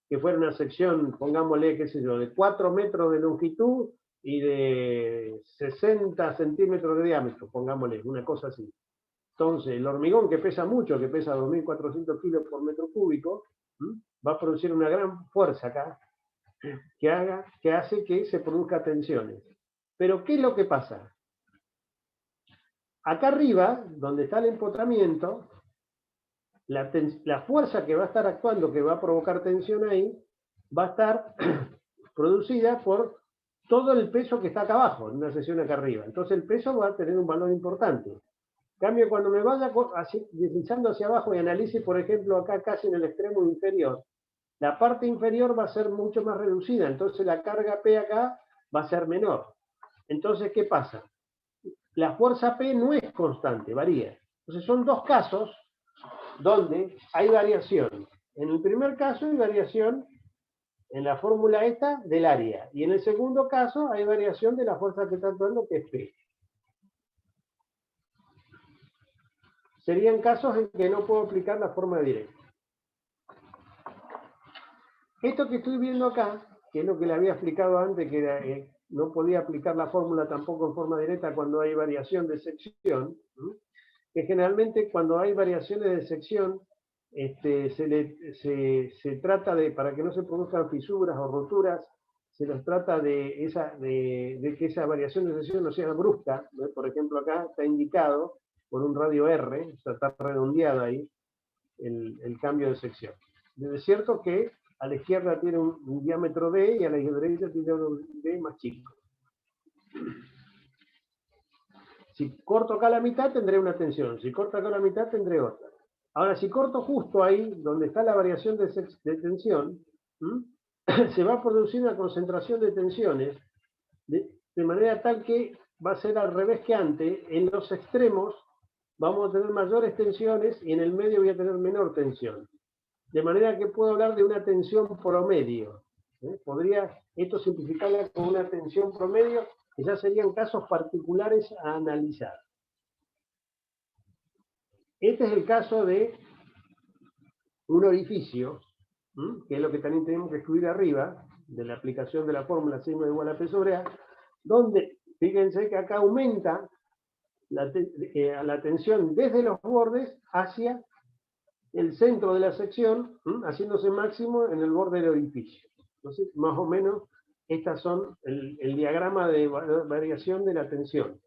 que fuera una sección, pongámosle, qué sé yo, de 4 metros de longitud y de 60 centímetros de diámetro, pongámosle, una cosa así. Entonces, el hormigón que pesa mucho, que pesa 2.400 kilos por metro cúbico, va a producir una gran fuerza acá, que hace que se produzca tensiones. Pero, ¿qué es lo que pasa? Acá arriba, donde está el empotramiento, la fuerza que va a estar actuando, que va a provocar tensión ahí, va a estar producida por todo el peso que está acá abajo, en una sección acá arriba. Entonces el peso va a tener un valor importante. En cambio, cuando me vaya deslizando hacia abajo y analice, por ejemplo, acá casi en el extremo inferior, la parte inferior va a ser mucho más reducida, entonces la carga P acá va a ser menor. Entonces, ¿qué pasa? La fuerza P no es constante, varía. Entonces son dos casos donde hay variación. En el primer caso hay variación en la fórmula esta del área, y en el segundo caso hay variación de la fuerza que está actuando, que es P. Serían casos en que no puedo aplicar la forma directa. Esto que estoy viendo acá, que es lo que le había explicado antes, que era, no podía aplicar la fórmula tampoco en forma directa cuando hay variación de sección, que generalmente cuando hay variaciones de sección, se trata de, para que no se produzcan fisuras o roturas, se les trata de que esa variación de sección no sea brusca, ¿no? Por ejemplo, acá está indicado por un radio R, o sea, está redondeado ahí el cambio de sección. Es cierto que a la izquierda tiene un diámetro D y a la derecha tiene un D más chico. Si corto acá la mitad tendré una tensión, si corto acá la mitad tendré otra. Ahora, si corto justo ahí, donde está la variación de tensión, se va a producir una concentración de tensiones de manera tal que va a ser al revés que antes. En los extremos vamos a tener mayores tensiones y en el medio voy a tener menor tensión. De manera que puedo hablar de una tensión promedio. Podría esto simplificarla con una tensión promedio, que ya serían casos particulares a analizar. Este es el caso de un orificio, que es lo que también tenemos que escribir arriba, de la aplicación de la fórmula sigma igual a P sobre A, donde, fíjense que acá aumenta la tensión desde los bordes hacia el centro de la sección, haciéndose máximo en el borde del orificio. Entonces, más o menos, estas son el diagrama de variación de la tensión.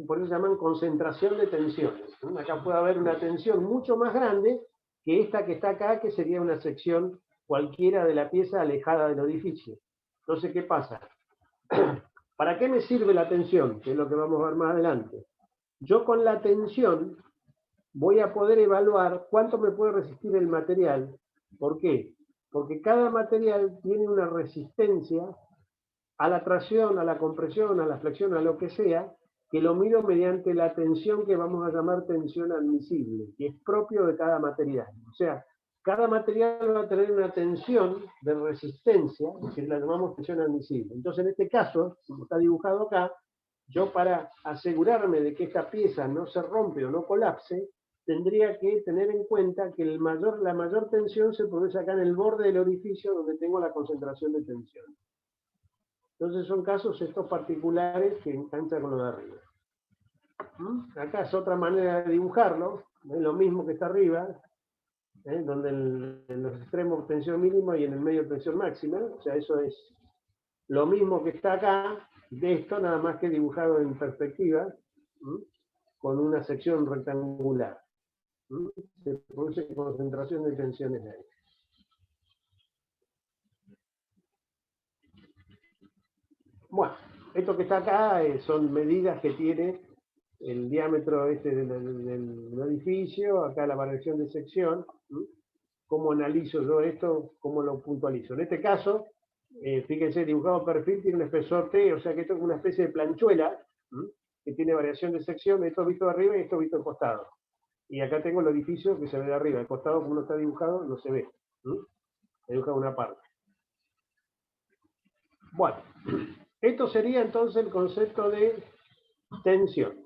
Por eso se llaman concentración de tensiones. Acá puede haber una tensión mucho más grande que esta que está acá, que sería una sección cualquiera de la pieza alejada del orificio. Entonces, ¿qué pasa? ¿Para qué me sirve la tensión? Que es lo que vamos a ver más adelante. Yo con la tensión voy a poder evaluar cuánto me puede resistir el material. ¿Por qué? Porque cada material tiene una resistencia a la tracción, a la compresión, a la flexión, a lo que sea, que lo mido mediante la tensión que vamos a llamar tensión admisible, que es propio de cada material. O sea, cada material va a tener una tensión de resistencia, que la llamamos tensión admisible. Entonces, en este caso, como está dibujado acá, yo para asegurarme de que esta pieza no se rompe o no colapse, tendría que tener en cuenta que la mayor tensión se produce acá en el borde del orificio donde tengo la concentración de tensión. Entonces son casos estos particulares que enganchan con lo de arriba. Acá es otra manera de dibujarlo, es lo mismo que está arriba, donde en los extremos tensión mínima y en el medio tensión máxima. O sea, eso es lo mismo que está acá, de esto nada más que dibujado en perspectiva, con una sección rectangular. Se produce concentración de tensiones ahí. Bueno, esto que está acá son medidas que tiene el diámetro del edificio, acá la variación de sección. ¿Cómo analizo yo esto? ¿Cómo lo puntualizo? En este caso, fíjense, dibujado perfil tiene un espesor T, o sea que esto es una especie de planchuela, que tiene variación de sección, esto visto de arriba y esto visto de costado. Y acá tengo el edificio que se ve de arriba, el costado como no está dibujado no se ve. he dibujado una parte. Bueno, esto sería entonces el concepto de tensión.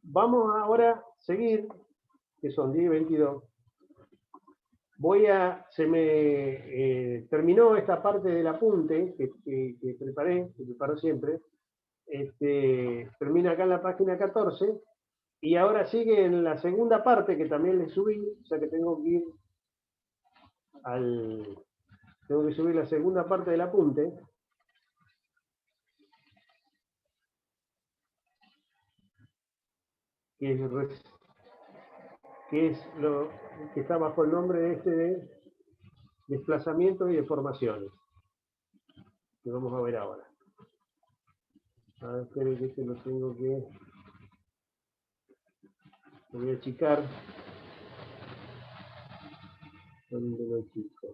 Vamos ahora a seguir, que son 10:22. Se me terminó esta parte del apunte que preparo siempre. Termina acá en la página 14, y ahora sigue en la segunda parte que también le subí, o sea que tengo que subir la segunda parte del apunte. Que es lo que está bajo el nombre de desplazamiento y deformaciones, que vamos a ver ahora. A ver, esperen que este lo tengo que... Lo voy a achicar. ¿Dónde lo achico?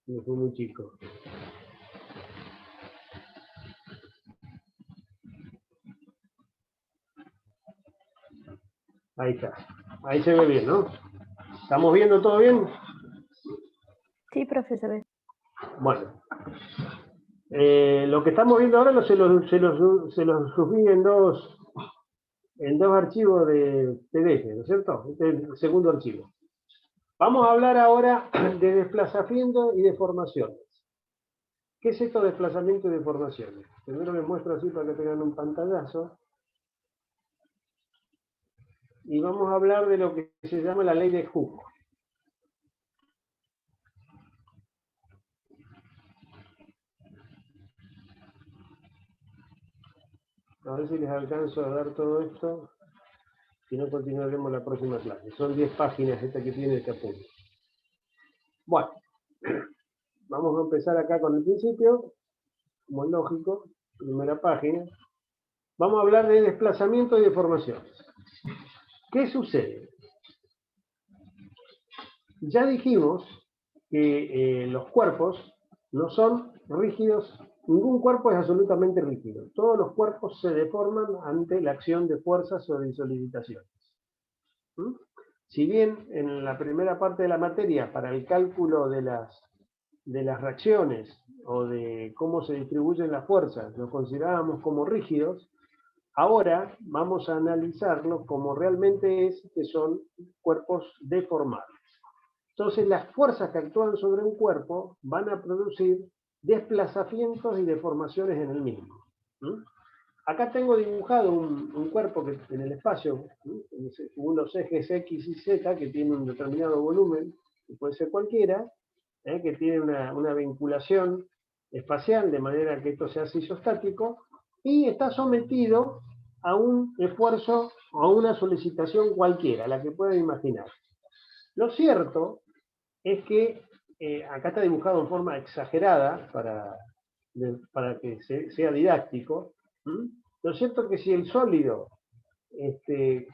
No fue muy chico. Ahí está. Ahí se ve bien, ¿no? ¿Estamos viendo todo bien? Sí, profe, se ve. Bueno. Lo que estamos viendo ahora se los subí en dos archivos de PDF, ¿no es cierto? Este es el segundo archivo. Vamos a hablar ahora de desplazamiento y deformaciones. ¿Qué es esto de desplazamiento y deformaciones? Primero les muestro así para que tengan un pantallazo. Y vamos a hablar de lo que se llama la ley de Hooke. A ver si les alcanzo a dar todo esto. Si no, continuaremos la próxima clase. Son 10 páginas esta que tiene este apunte. Bueno, vamos a empezar acá con el principio, como es lógico, primera página. Vamos a hablar de desplazamiento y deformaciones. ¿Qué sucede? Ya dijimos que los cuerpos no son rígidos, ningún cuerpo es absolutamente rígido. Todos los cuerpos se deforman ante la acción de fuerzas o de solicitaciones. Si bien en la primera parte de la materia, para el cálculo de las reacciones o de cómo se distribuyen las fuerzas, lo considerábamos como rígidos, ahora vamos a analizarlo como realmente es, que son cuerpos deformables. Entonces las fuerzas que actúan sobre un cuerpo van a producir desplazamientos y deformaciones en el mismo. Acá tengo dibujado un cuerpo que en el espacio, según los ejes X y Z, que tiene un determinado volumen, que puede ser cualquiera, que tiene una vinculación espacial, de manera que esto se hace isostático, y está sometido a un esfuerzo o a una solicitación cualquiera, la que puedan imaginar. Lo cierto es que acá está dibujado en forma exagerada para que sea didáctico. Lo cierto es que si el sólido que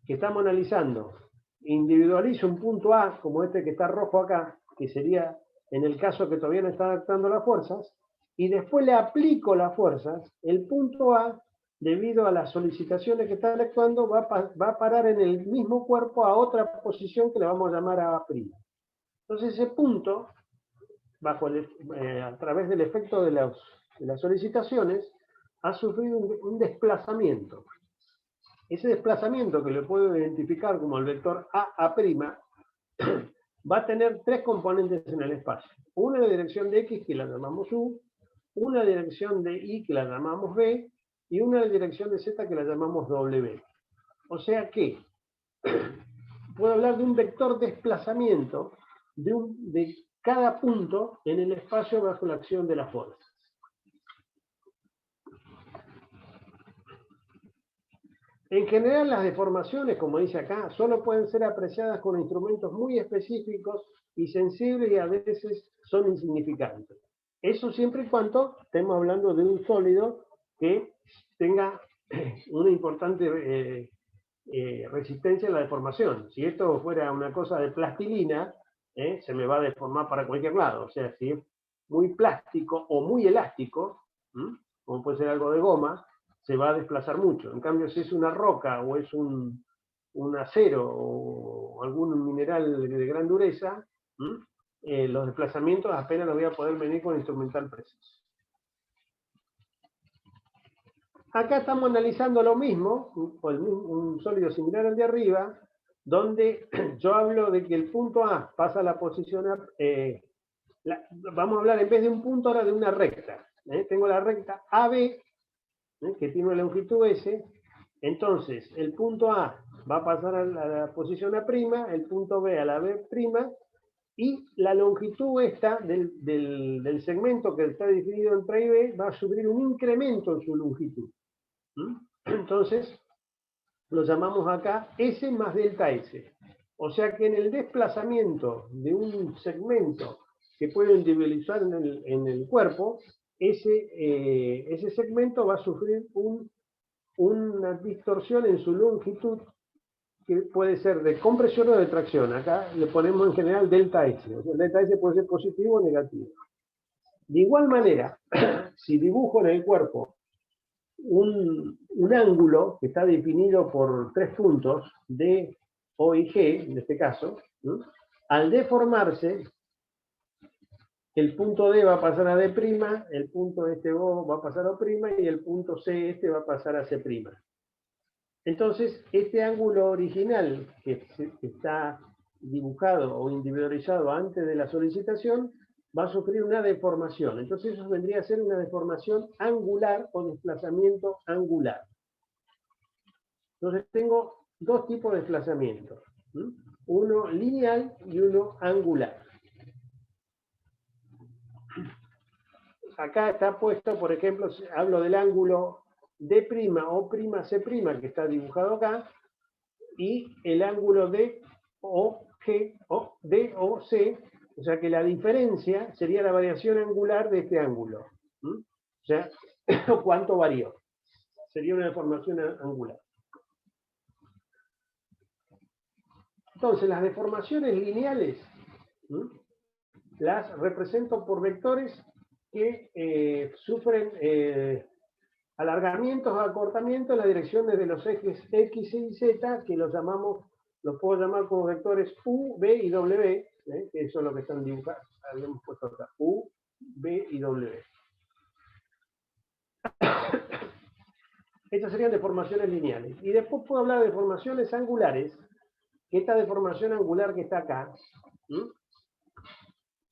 estamos analizando individualizo un punto A, como este que está rojo acá, que sería en el caso que todavía no está adaptando las fuerzas, y después le aplico las fuerzas, el punto A, debido a las solicitaciones que están actuando, va a parar en el mismo cuerpo a otra posición que le vamos a llamar A'. Entonces ese punto, a través del efecto de las solicitaciones, ha sufrido un desplazamiento. Ese desplazamiento, que lo puedo identificar como el vector AA', va a tener tres componentes en el espacio. Una en la dirección de X, que la llamamos U, una en la dirección de Y, que la llamamos B, y una en la dirección de Z, que la llamamos W. O sea que puedo hablar de un vector desplazamiento de cada punto en el espacio bajo la acción de las fuerzas. En general, las deformaciones, como dice acá, solo pueden ser apreciadas con instrumentos muy específicos y sensibles, y a veces son insignificantes. Eso siempre y cuando estemos hablando de un sólido que tenga una importante resistencia a la deformación. Si esto fuera una cosa de plastilina, se me va a deformar para cualquier lado. O sea, si es muy plástico o muy elástico, como puede ser algo de goma, se va a desplazar mucho. En cambio, si es una roca o es un un acero o algún mineral de gran dureza, los desplazamientos apenas los voy a poder medir con instrumental preciso. Acá estamos analizando lo mismo, un sólido similar al de arriba, donde yo hablo de que el punto A pasa a la posición A, vamos a hablar en vez de un punto ahora de una recta. Tengo la recta AB, que tiene una longitud S, entonces el punto A va a pasar a la posición A', el punto B a la B', y la longitud esta del segmento que está dividido entre A y B va a sufrir un incremento en su longitud. Entonces, lo llamamos acá S más delta S. O sea que en el desplazamiento de un segmento que puedo individualizar en el cuerpo, ese segmento va a sufrir una distorsión en su longitud que puede ser de compresión o de tracción. Acá le ponemos en general delta S. O sea, el delta S puede ser positivo o negativo. De igual manera, si dibujo en el cuerpo un ángulo que está definido por 3 puntos, D, O y G, en este caso, al deformarse, el punto D va a pasar a D', el punto O va a pasar a O', y el punto C va a pasar a C'. Entonces, este ángulo original que está dibujado o individualizado antes de la solicitación, va a sufrir una deformación. Entonces eso vendría a ser una deformación angular o desplazamiento angular. Entonces tengo dos tipos de desplazamientos. Uno lineal y uno angular. Acá está puesto, por ejemplo, hablo del ángulo D' o' C', que está dibujado acá, y el ángulo D o G, o D o C, o sea que la diferencia sería la variación angular de este ángulo. O sea, ¿cuánto varió? Sería una deformación angular. Entonces, las deformaciones lineales las represento por vectores que sufren alargamientos o acortamientos en la dirección de los ejes X y Z, que los puedo llamar como vectores U, B y W, que eso es lo que están dibujados, habíamos puesto acá, U, B y W. Estas serían deformaciones lineales. Y después puedo hablar de deformaciones angulares, que esta deformación angular que está acá,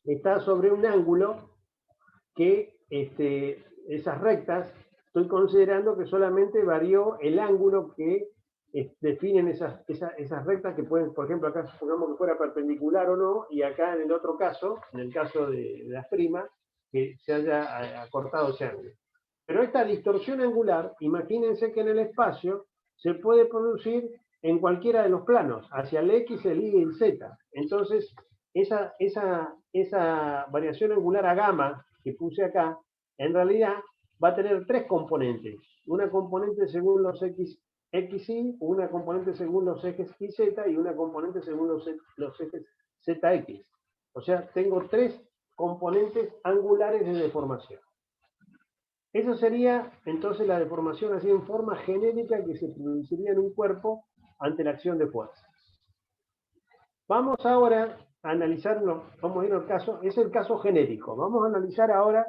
está sobre un ángulo que esas rectas, estoy considerando que solamente varió el ángulo que definen esas rectas, que pueden, por ejemplo, acá supongamos que fuera perpendicular o no, y acá en el otro caso, en el caso de las primas, que se haya acortado ese ángulo. Pero esta distorsión angular, imagínense que en el espacio se puede producir en cualquiera de los planos, hacia el X, el Y y el Z. Entonces, esa variación angular a gamma que puse acá, en realidad va a tener 3 componentes. Una componente según los XY, una componente según los ejes YZ y una componente según los ejes ZX. O sea, tengo 3 componentes angulares de deformación. Eso sería entonces la deformación así en forma genérica que se produciría en un cuerpo ante la acción de fuerza. Vamos ahora a analizarlo, vamos a ir al caso, es el caso genérico. Vamos a analizar ahora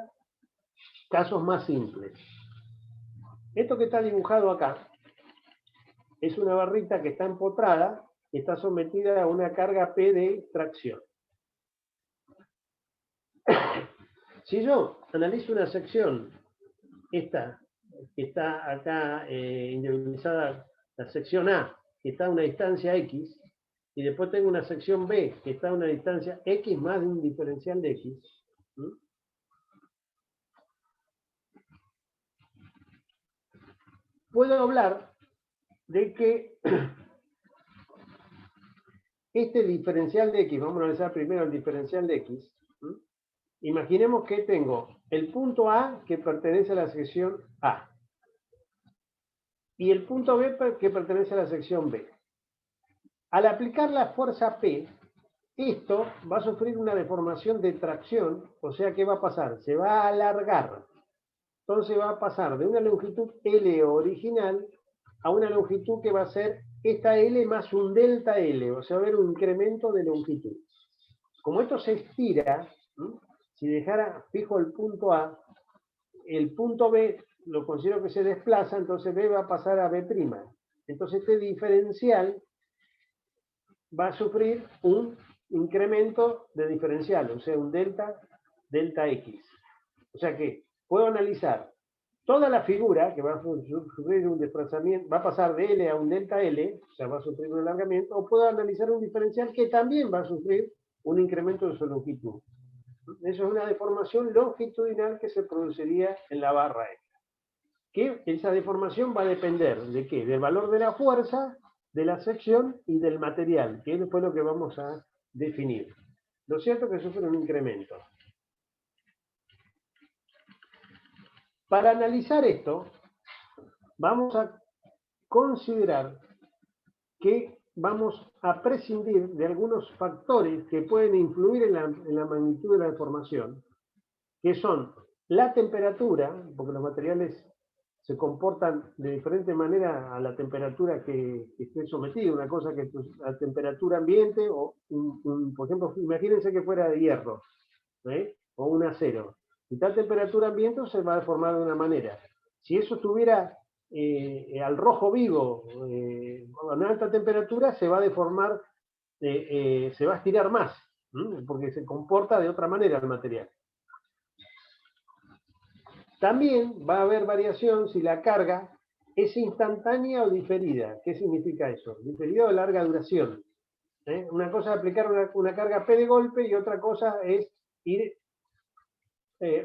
casos más simples. Esto que está dibujado acá es una barrita que está empotrada y está sometida a una carga P de tracción. Si yo analizo una sección, esta que está acá individualizada, la sección A, que está a una distancia X, y después tengo una sección B, que está a una distancia X más de un diferencial de X, puedo hablar de que este diferencial de X, vamos a analizar primero el diferencial de X, imaginemos que tengo el punto A que pertenece a la sección A y el punto B que pertenece a la sección B. Al aplicar la fuerza P, esto va a sufrir una deformación de tracción, o sea, ¿qué va a pasar? Se va a alargar. Entonces va a pasar de una longitud L original a una longitud que va a ser esta L más un delta L, o sea, va a haber un incremento de longitud. Como esto se estira, ¿sí? Si dejara fijo el punto A, el punto B lo considero que se desplaza, entonces B va a pasar a B'. Entonces este diferencial va a sufrir un incremento de diferencial, o sea, un delta X. O sea que puedo analizar toda la figura que va a sufrir un desplazamiento, va a pasar de L a un delta L, o sea, va a sufrir un alargamiento, o puedo analizar un diferencial que también va a sufrir un incremento de su longitud. Eso es una deformación longitudinal que se produciría en la barra esta. Que esa deformación va a depender de qué? Del valor de la fuerza, de la sección y del material, que es después lo que vamos a definir. Lo cierto es que sufre un incremento. Para analizar esto, vamos a considerar que vamos a prescindir de algunos factores que pueden influir en la magnitud de la deformación, que son la temperatura, porque los materiales se comportan de diferente manera a la temperatura que esté sometido. Una cosa que es a temperatura ambiente, o por ejemplo, imagínense que fuera de hierro, o un acero. Si está a temperatura ambiente se va a deformar de una manera. Si eso estuviera al rojo vivo, a una alta temperatura, se va a deformar, se va a estirar más, porque se comporta de otra manera el material. También va a haber variación si la carga es instantánea o diferida. ¿Qué significa eso? Diferida o de larga duración. Una cosa es aplicar una carga P de golpe y otra cosa es ir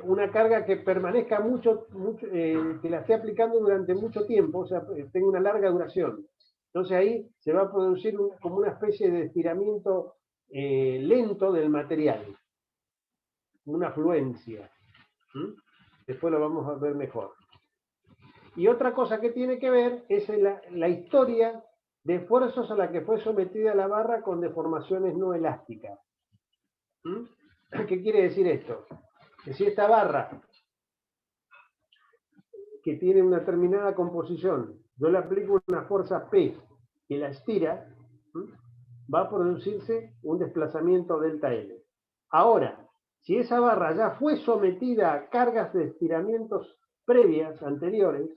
una carga que permanezca que la esté aplicando durante mucho tiempo, o sea, tenga una larga duración. Entonces ahí se va a producir como una especie de estiramiento lento del material, una fluencia. Después lo vamos a ver mejor. Y otra cosa que tiene que ver es la historia de esfuerzos a la que fue sometida la barra con deformaciones no elásticas. ¿Qué quiere decir esto? Que si esta barra, que tiene una determinada composición, yo le aplico una fuerza P que la estira, va a producirse un desplazamiento delta L. Ahora, si esa barra ya fue sometida a cargas de estiramientos previas, anteriores,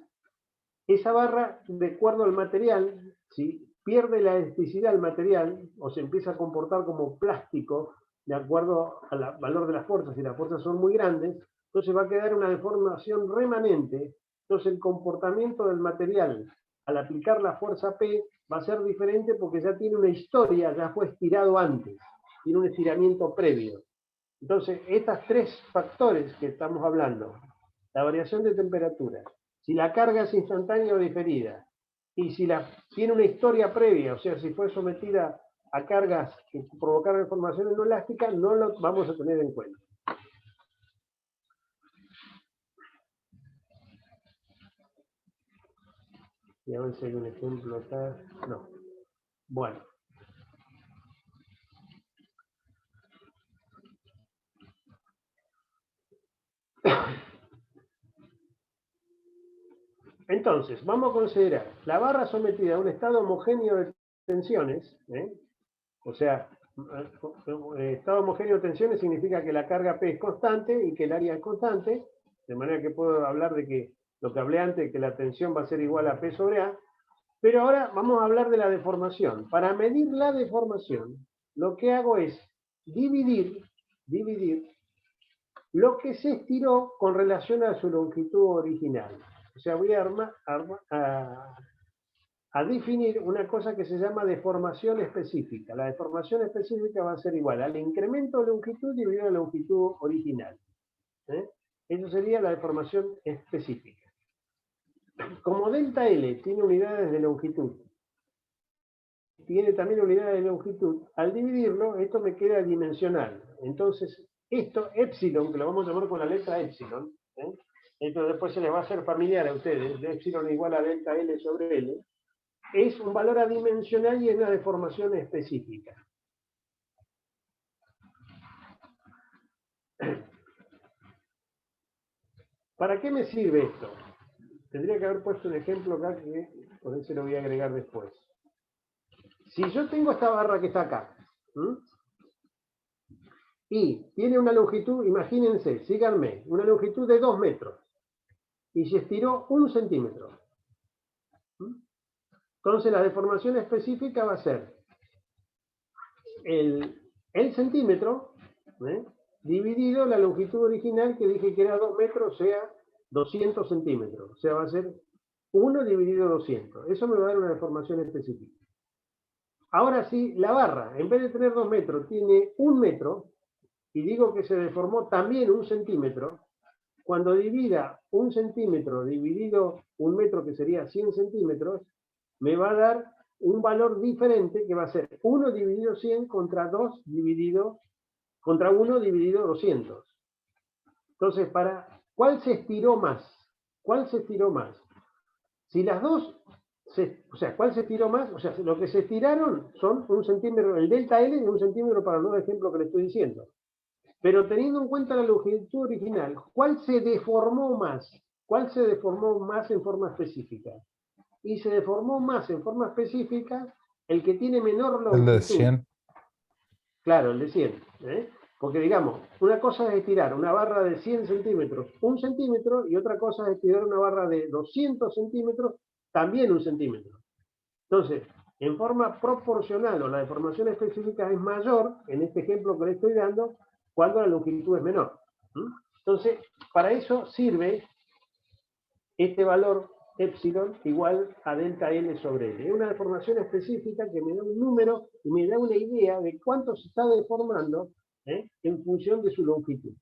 esa barra, de acuerdo al material, si pierde la elasticidad del material o se empieza a comportar como plástico, de acuerdo al valor de las fuerzas, si las fuerzas son muy grandes, entonces va a quedar una deformación remanente. Entonces el comportamiento del material al aplicar la fuerza P va a ser diferente porque ya tiene una historia, ya fue estirado antes, tiene un estiramiento previo. Entonces, estos tres factores que estamos hablando, la variación de temperatura, si la carga es instantánea o diferida, y si tiene una historia previa, o sea, si fue sometida a cargas que provocaron deformaciones no elásticas, no lo vamos a tener en cuenta. Y a ver si hay un ejemplo acá. No. Bueno. Entonces, vamos a considerar la barra sometida a un estado homogéneo de tensiones, o sea, estado homogéneo de tensiones significa que la carga P es constante y que el área es constante, de manera que puedo hablar de que lo que hablé antes, que la tensión va a ser igual a P sobre A, pero ahora vamos a hablar de la deformación. Para medir la deformación, lo que hago es dividir lo que se estiró con relación a su longitud original. O sea, voy a definir una cosa que se llama deformación específica. La deformación específica va a ser igual al incremento de longitud dividido la longitud original. Eso sería la deformación específica. Como delta L tiene unidades de longitud, tiene también unidades de longitud, al dividirlo, esto me queda dimensional. Entonces, esto, epsilon, que lo vamos a llamar con la letra epsilon, esto después se les va a hacer familiar a ustedes, de epsilon igual a delta L sobre L, es un valor adimensional y es una deformación específica. ¿Para qué me sirve esto? Tendría que haber puesto un ejemplo acá que por eso lo voy a agregar después. si yo tengo esta barra que está acá, y tiene una longitud, imagínense, síganme, una longitud de 2 metros, y se estiró 1 centímetro. Entonces la deformación específica va a ser el centímetro, dividido la longitud original que dije que era 2 metros, sea 200 centímetros. O sea, va a ser 1 dividido 200. Eso me va a dar una deformación específica. Ahora sí, la barra, en vez de tener 2 metros, tiene 1 metro, y digo que se deformó también 1 centímetro, cuando divida 1 centímetro dividido 1 metro, que sería 100 centímetros, me va a dar un valor diferente, que va a ser 1 dividido 100 contra 2 dividido, contra 1 dividido 200. Entonces, ¿cuál se estiró más? ¿Cuál se estiró más? Si las dos, o sea, ¿cuál se estiró más? O sea, lo que se estiraron son 1 centímetro, el delta L es 1 centímetro para los ejemplos que le estoy diciendo. Pero teniendo en cuenta la longitud original, ¿cuál se deformó más? ¿Cuál se deformó más en forma específica? Y se deformó más en forma específica el que tiene menor longitud. El de 100. Claro, el de 100. Porque digamos, una cosa es estirar una barra de 100 centímetros, 1 centímetro, y otra cosa es estirar una barra de 200 centímetros, también 1 centímetro. Entonces, en forma proporcional o la deformación específica es mayor, en este ejemplo que le estoy dando, cuando la longitud es menor. Entonces, para eso sirve este valor epsilon igual a delta L sobre L. Es una deformación específica que me da un número y me da una idea de cuánto se está deformando en función de su longitud.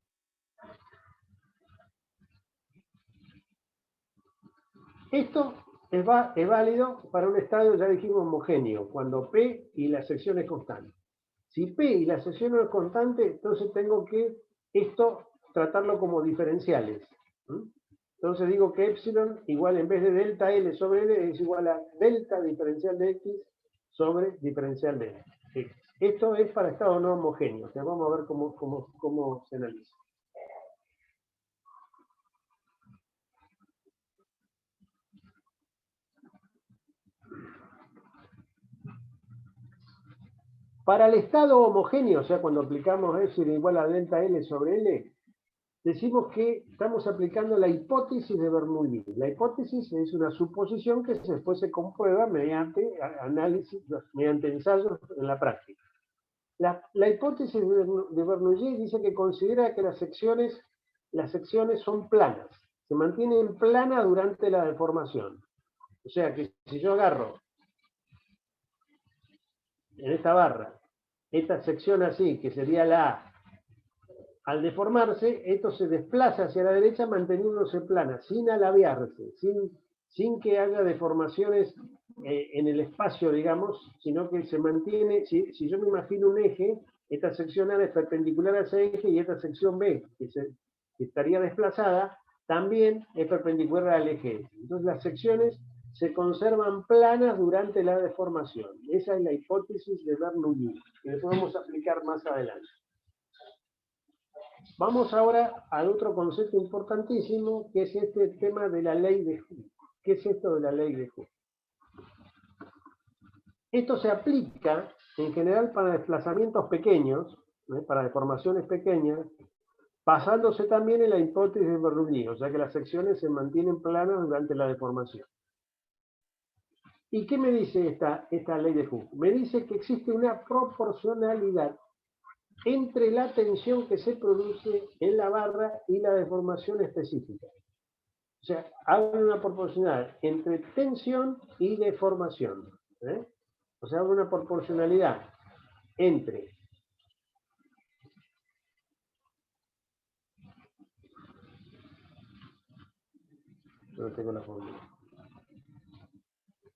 Esto es válido para un estadio, ya dijimos, homogéneo, cuando P y la sección es constante. Si P y la sección es constante, entonces tengo que esto tratarlo como diferenciales. Entonces digo que epsilon igual, en vez de delta L sobre L, es igual a delta diferencial de X sobre diferencial de X. Esto es para estados no homogéneos. O sea, vamos a ver cómo se analiza. Para el estado homogéneo, o sea, cuando aplicamos epsilon igual a delta L sobre L, decimos que estamos aplicando la hipótesis de Bernoulli. La hipótesis es una suposición que después se comprueba mediante análisis, mediante ensayos en la práctica. La hipótesis de Bernoulli dice que considera que las secciones son planas, se mantienen planas durante la deformación. O sea que si yo agarro en esta barra esta sección así, que sería la A, al deformarse, esto se desplaza hacia la derecha manteniéndose plana, sin alabearse, sin que haya deformaciones en el espacio, digamos, sino que se mantiene. Si yo me imagino un eje, esta sección A es perpendicular a ese eje y esta sección B, que estaría desplazada, también es perpendicular al eje. Entonces las secciones se conservan planas durante la deformación. Esa es la hipótesis de Bernoulli, que después vamos a aplicar más adelante. Vamos ahora al otro concepto importantísimo, que es este tema de la ley de Hooke. ¿Qué es esto de la ley de Hooke? Esto se aplica en general para desplazamientos pequeños, para deformaciones pequeñas, basándose también en la hipótesis de Bernoulli, o sea que las secciones se mantienen planas durante la deformación. ¿Y qué me dice esta ley de Hooke? Me dice que existe una proporcionalidad entre la tensión que se produce en la barra y la deformación específica. O sea, habla una proporcionalidad entre tensión y deformación. O sea, habla una proporcionalidad entre no tengo la fórmula.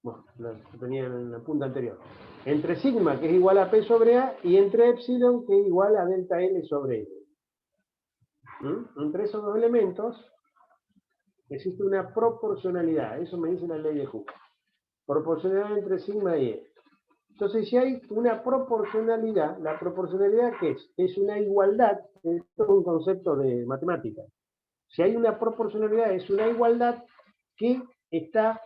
Bueno, la tenía en la punta anterior. Entre sigma, que es igual a P sobre A, y entre epsilon, que es igual a delta L sobre L. Entre esos dos elementos existe una proporcionalidad. Eso me dice la ley de Hooke. Proporcionalidad entre sigma y E. Entonces, si hay una proporcionalidad, ¿la proporcionalidad qué es? Es una igualdad. Esto es un concepto de matemática. Si hay una proporcionalidad, es una igualdad que está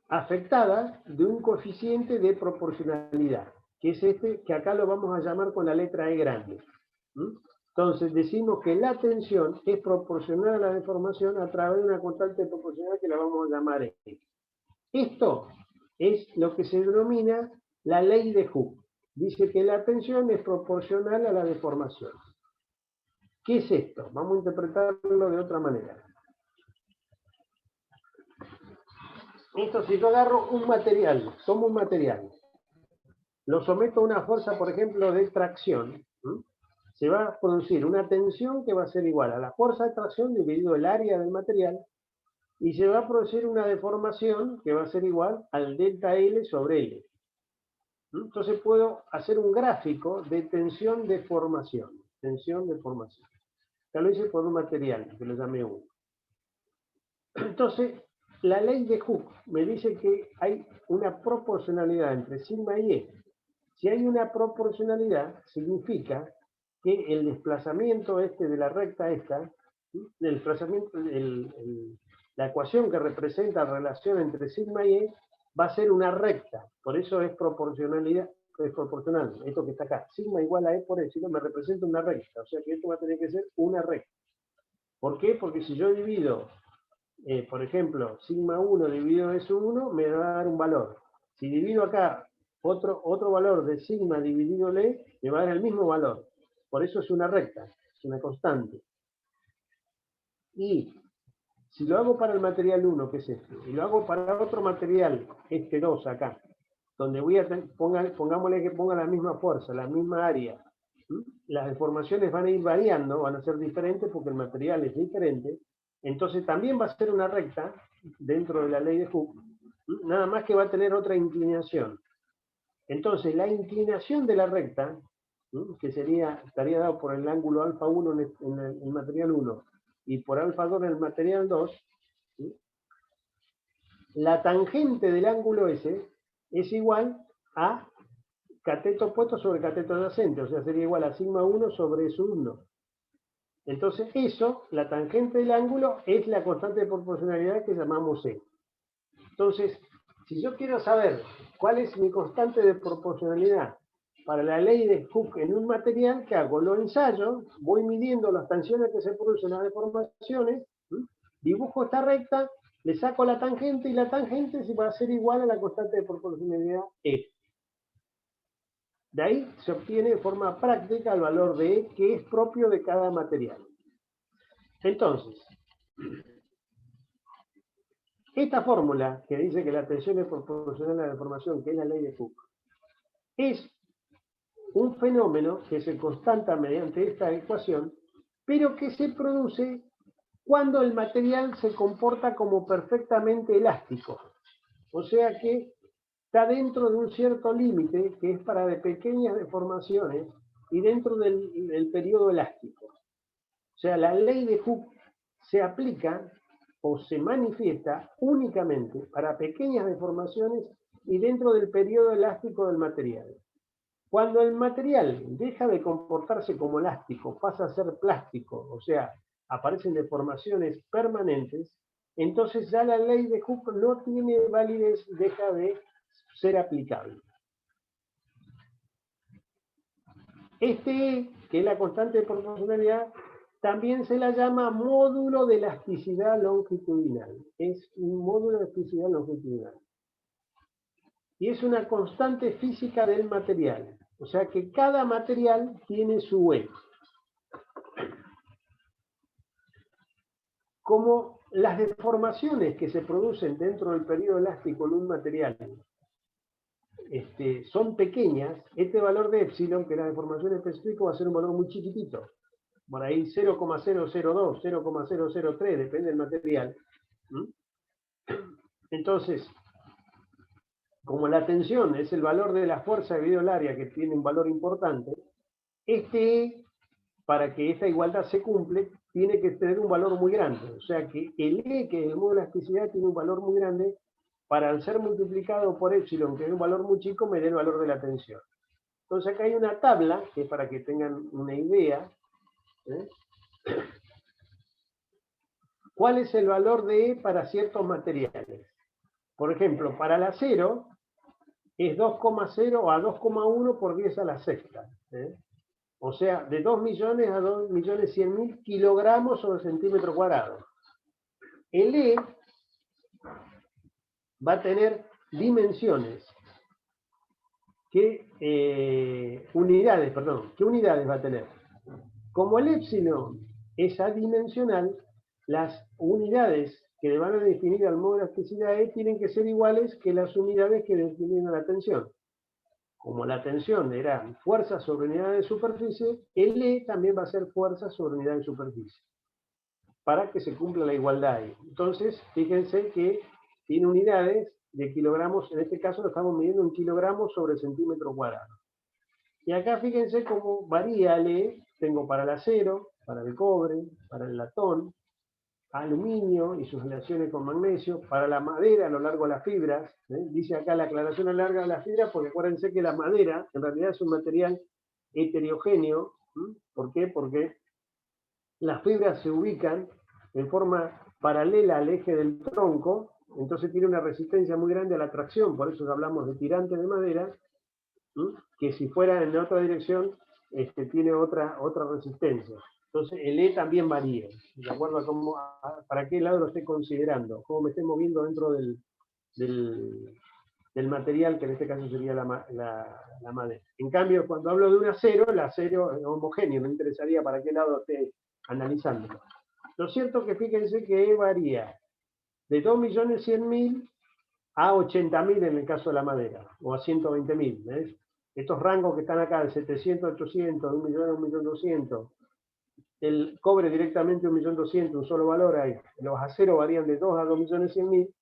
afectada de un coeficiente de proporcionalidad, que es este, que acá lo vamos a llamar con la letra E grande. Entonces decimos que la tensión es proporcional a la deformación a través de una constante de proporcionalidad que la vamos a llamar E. Esto es lo que se denomina la ley de Hooke. Dice que la tensión es proporcional a la deformación. ¿Qué es esto? Vamos a interpretarlo de otra manera. Esto, si yo agarro un material, tomo un material, lo someto a una fuerza, por ejemplo, de tracción, se va a producir una tensión que va a ser igual a la fuerza de tracción dividido el área del material, y se va a producir una deformación que va a ser igual al delta L sobre L. Entonces puedo hacer un gráfico de tensión-deformación. Tensión-deformación. Ya lo hice por un material, que lo llamé 1. Entonces, la ley de Hooke me dice que hay una proporcionalidad entre sigma y E. Si hay una proporcionalidad, significa que el desplazamiento de la recta esta, el desplazamiento, la ecuación que representa la relación entre sigma y E, va a ser una recta. Por eso es proporcionalidad, es proporcional. Esto que está acá, sigma igual a E por epsilon, me representa una recta. O sea que esto va a tener que ser una recta. ¿Por qué? Porque si yo divido, por ejemplo, sigma 1 dividido S1, me va a dar un valor. Si divido acá otro valor de sigma dividido E, me va a dar el mismo valor. Por eso es una recta, es una constante. Y si lo hago para el material 1, que es este, y lo hago para otro material, este 2 acá, donde voy a pongámosle que ponga la misma fuerza, la misma área, las deformaciones van a ir variando, van a ser diferentes porque el material es diferente, entonces también va a ser una recta dentro de la ley de Hooke, nada más que va a tener otra inclinación. Entonces la inclinación de la recta, que estaría dado por el ángulo alfa 1 en el material 1 y por alfa 2 en el material 2, la tangente del ángulo S es igual a cateto opuesto sobre cateto adyacente, o sea, sería igual a sigma 1 sobre S1. Entonces eso, la tangente del ángulo, es la constante de proporcionalidad que llamamos E. Entonces, si yo quiero saber cuál es mi constante de proporcionalidad para la ley de Hooke en un material, ¿qué hago? Lo ensayo, voy midiendo las tensiones que se producen en las deformaciones, dibujo esta recta, le saco la tangente y la tangente se va a ser igual a la constante de proporcionalidad E. De ahí se obtiene de forma práctica el valor de E que es propio de cada material. Entonces, esta fórmula que dice que la tensión es proporcional a la deformación, que es la ley de Hooke, es un fenómeno que se constata mediante esta ecuación, pero que se produce cuando el material se comporta como perfectamente elástico. O sea que está dentro de un cierto límite que es para de pequeñas deformaciones y dentro del periodo elástico. O sea, la ley de Hooke se aplica o se manifiesta únicamente para pequeñas deformaciones y dentro del periodo elástico del material. Cuando el material deja de comportarse como elástico, pasa a ser plástico, o sea, aparecen deformaciones permanentes, entonces ya la ley de Hooke no tiene validez, deja de ser aplicable. Este, que es la constante de proporcionalidad, también se la llama módulo de elasticidad longitudinal. Es un módulo de elasticidad longitudinal. Y es una constante física del material. O sea que cada material tiene su E. Como las deformaciones que se producen dentro del periodo elástico en un material son pequeñas, este valor de epsilon, que la deformación específica, va a ser un valor muy chiquitito. Por ahí 0,002, 0,003, depende del material. Entonces, como la tensión es el valor de la fuerza dividido el área, que tiene un valor importante, para que esta igualdad se cumple, tiene que tener un valor muy grande. O sea que el E, que es el módulo de elasticidad, tiene un valor muy grande, para al ser multiplicado por epsilon, que es un valor muy chico, me dé el valor de la tensión. Entonces acá hay una tabla, que es para que tengan una idea. ¿Cuál es el valor de E para ciertos materiales? Por ejemplo, para el acero es 2,0 a 2,1 por 10 a la sexta. O sea, de 2 millones a 2.100.000 kilogramos sobre centímetro cuadrado. El E va a tener dimensiones. ¿Qué unidades va a tener? Como el épsilon es adimensional, las unidades que le van a definir al modo de elasticidad E tienen que ser iguales que las unidades que definen a la tensión. Como la tensión era fuerza sobre unidad de superficie, el E también va a ser fuerza sobre unidad de superficie, para que se cumpla la igualdad E. Entonces, fíjense que tiene unidades de kilogramos, en este caso lo estamos midiendo en kilogramos sobre centímetro cuadrado. Y acá fíjense cómo varía el E, tengo para el acero, para el cobre, para el latón, aluminio y sus relaciones con magnesio, para la madera a lo largo de las fibras, dice acá la aclaración a lo largo de las fibras, porque acuérdense que la madera en realidad es un material heterogéneo. ¿Por qué? Porque las fibras se ubican en forma paralela al eje del tronco, entonces tiene una resistencia muy grande a la tracción, por eso hablamos de tirante de madera, que si fuera en otra dirección, tiene otra resistencia. Entonces el E también varía, de acuerdo a para qué lado lo esté considerando, cómo me esté moviendo dentro del material, que en este caso sería la madera. En cambio, cuando hablo de un acero, el acero es homogéneo, me interesaría para qué lado esté analizándolo. Lo cierto es que fíjense que E varía de 2.100.000 a 80.000 en el caso de la madera, o a 120.000, ¿ves? Estos rangos que están acá, de 700 a 800, de 1 millón a 1.200.000, el cobre directamente 1.200.000, un solo valor ahí. Los aceros varían de 2 a 2.100.000.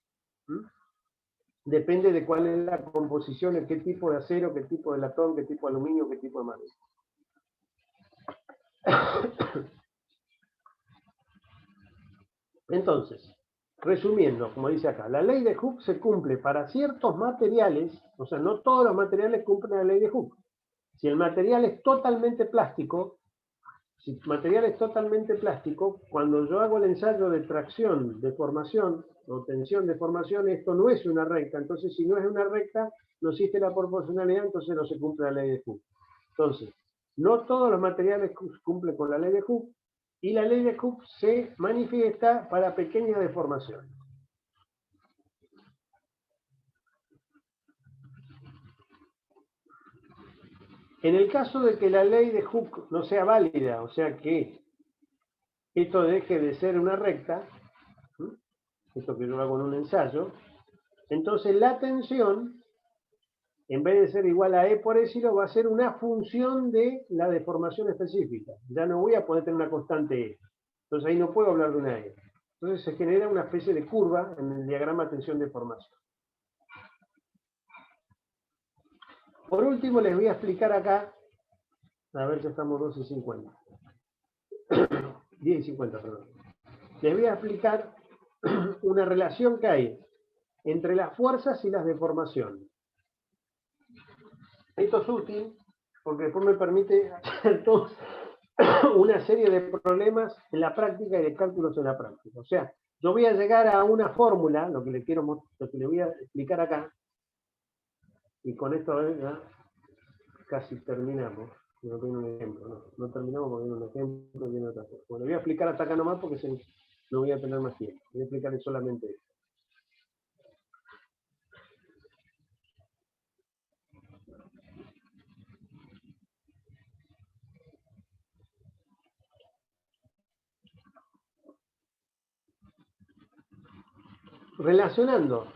Depende de cuál es la composición, qué tipo de acero, qué tipo de latón, qué tipo de aluminio, qué tipo de madera. Entonces, resumiendo, como dice acá, la ley de Hooke se cumple para ciertos materiales, o sea, no todos los materiales cumplen la ley de Hooke. Si el material es totalmente plástico, cuando yo hago el ensayo de tracción, deformación o tensión, deformación, esto no es una recta. Entonces, si no es una recta, no existe la proporcionalidad, entonces no se cumple la ley de Hooke. Entonces, no todos los materiales cumplen con la ley de Hooke, y la ley de Hooke se manifiesta para pequeñas deformaciones. En el caso de que la ley de Hooke no sea válida, o sea que esto deje de ser una recta, esto que yo hago en un ensayo, entonces la tensión, en vez de ser igual a E por epsilon, va a ser una función de la deformación específica. Ya no voy a poder tener una constante E. Entonces ahí no puedo hablar de una E. Entonces se genera una especie de curva en el diagrama tensión-deformación. Por último, les voy a explicar acá, a ver, ya estamos 12:50. 10:50, perdón. Les voy a explicar una relación que hay entre las fuerzas y las deformaciones. Esto es útil porque después me permite hacer una serie de problemas en la práctica y de cálculos en la práctica. O sea, yo voy a llegar a una fórmula, lo que le voy a explicar acá, y con esto ya casi terminamos. No tengo un ejemplo, no terminamos porque viene un ejemplo y viene otra cosa. Bueno, voy a explicar hasta acá nomás porque no voy a tener más tiempo. Voy a explicar solamente esto. Relacionando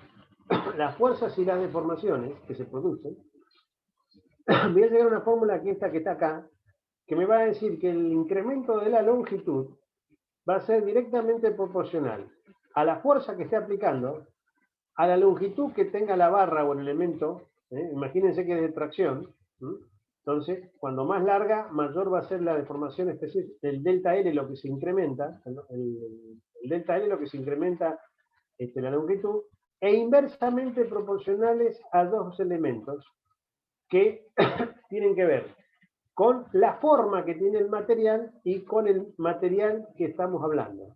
las fuerzas y las deformaciones que se producen, voy a llegar a una fórmula que esta que está acá, que me va a decir que el incremento de la longitud va a ser directamente proporcional a la fuerza que esté aplicando, a la longitud que tenga la barra o el elemento. Imagínense que es de tracción. Entonces, cuando más larga, mayor va a ser la deformación específica. El delta L lo que se incrementa, el delta L lo que se incrementa la longitud, e inversamente proporcionales a dos elementos que tienen que ver con la forma que tiene el material y con el material que estamos hablando.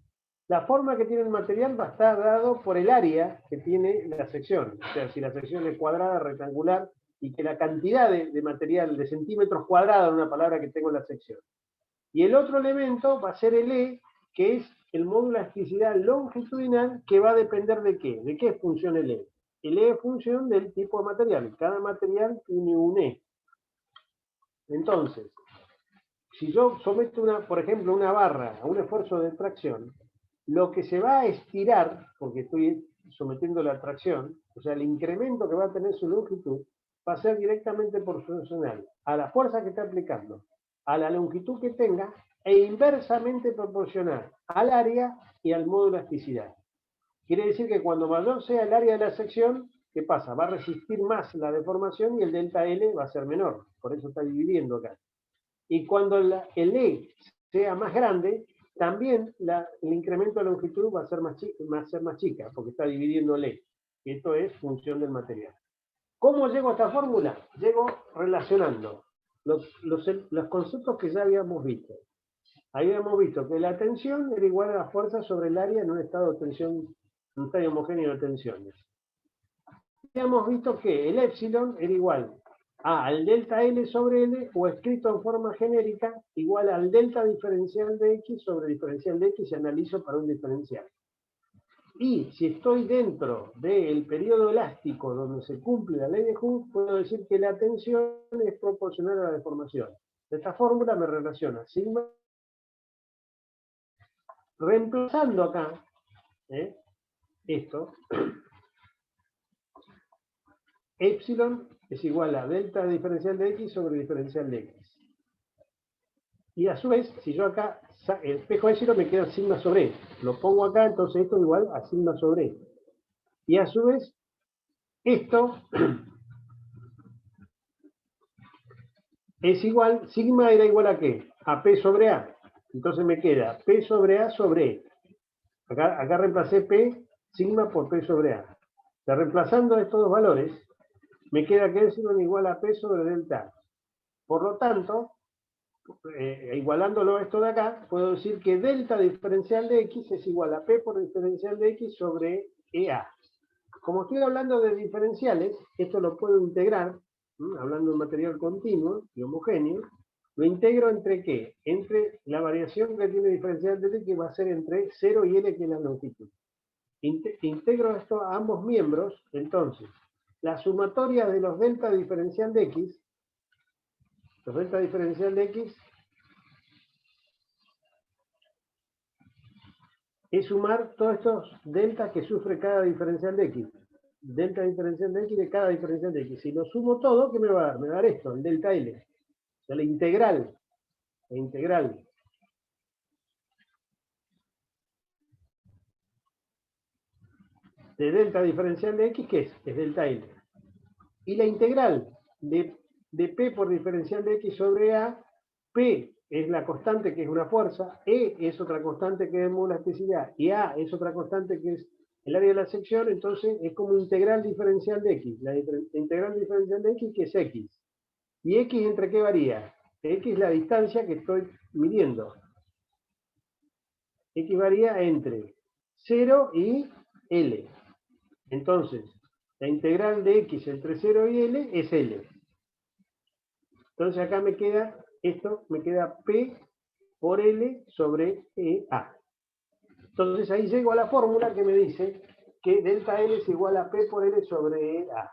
La forma que tiene el material va a estar dado por el área que tiene la sección. O sea, si la sección es cuadrada, rectangular, y que la cantidad de material, de centímetros cuadrados, en una palabra que tengo en la sección. Y el otro elemento va a ser el E, que es el módulo de elasticidad longitudinal, que va a depender de qué. ¿De qué función el E? El E es función del tipo de material. Cada material tiene un E. Entonces, si yo someto, por ejemplo, una barra a un esfuerzo de tracción, lo que se va a estirar, porque estoy sometiendo la tracción, o sea, el incremento que va a tener su longitud, va a ser directamente proporcional a la fuerza que está aplicando, a la longitud que tenga, e inversamente proporcional al área y al módulo de elasticidad. Quiere decir que cuando mayor sea el área de la sección, ¿qué pasa? Va a resistir más la deformación y el delta L va a ser menor. Por eso está dividiendo acá. Y cuando el E sea más grande, también el incremento de longitud va a ser más chica, porque está dividiendo el E. Esto es función del material. ¿Cómo llego a esta fórmula? Llego relacionando los conceptos que ya habíamos visto. Habíamos visto que la tensión era igual a la fuerza sobre el área en un estado de tensión, un estadio homogéneo de tensiones. Habíamos visto que el épsilon era igual al delta L sobre L, o escrito en forma genérica, igual al delta diferencial de X sobre diferencial de X, y analizo para un diferencial. Y si estoy dentro del periodo elástico donde se cumple la ley de Hooke, puedo decir que la tensión es proporcional a la deformación. Esta fórmula me relaciona sigma, reemplazando acá esto, épsilon es igual a delta diferencial de X sobre diferencial de X. Y a su vez, si yo acá el espejo épsilon me queda sigma sobre E. Lo pongo acá, entonces esto es igual a sigma sobre E. Y a su vez, esto es igual, sigma era igual a ¿qué? A P sobre A. Entonces me queda P sobre A sobre E. Acá reemplacé P, sigma por P sobre A. O sea, reemplazando estos dos valores, me queda que épsilon igual a P sobre delta. Por lo tanto, igualándolo esto de acá, puedo decir que delta diferencial de X es igual a P por diferencial de X sobre EA. Como estoy hablando de diferenciales, esto lo puedo integrar, hablando de un material continuo y homogéneo, lo integro entre ¿qué? Entre la variación que tiene diferencial de X, que va a ser entre 0 y L, que es la longitud. Integro esto a ambos miembros, entonces, la sumatoria de los delta diferencial de X, los delta diferencial de X, es sumar todos estos deltas que sufre cada diferencial de X. Delta diferencial de X de cada diferencial de X. Si lo sumo todo, ¿qué me va a dar? Me va a dar esto, el delta L. O sea, la integral. La integral de delta diferencial de X, ¿qué es? Es delta L. Y la integral de P por diferencial de X sobre A, P es la constante que es una fuerza, E es otra constante que es elasticidad, y A es otra constante que es el área de la sección, entonces es como integral diferencial de X. La integral diferencial de X, que es X. ¿Y X entre qué varía? X es la distancia que estoy midiendo. X varía entre 0 y L. Entonces, la integral de X entre 0 y L es L. Entonces acá me queda, esto me queda P por L sobre EA. Entonces ahí llego a la fórmula que me dice que delta L es igual a P por L sobre EA.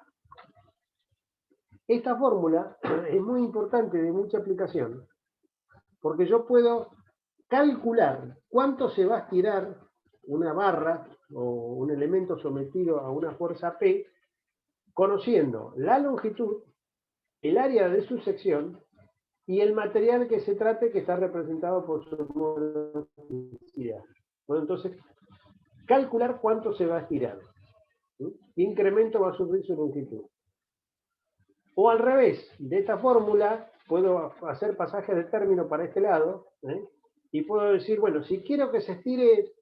Esta fórmula es muy importante, de mucha aplicación, porque yo puedo calcular cuánto se va a estirar una barra o un elemento sometido a una fuerza P, conociendo la longitud, el área de su sección y el material que se trate, que está representado por su módulo de elasticidad. Bueno, entonces, calcular cuánto se va a estirar. ¿Qué incremento va a sufrir su longitud? O al revés, de esta fórmula puedo hacer pasajes de término para este lado, y puedo decir, bueno, si quiero que se estire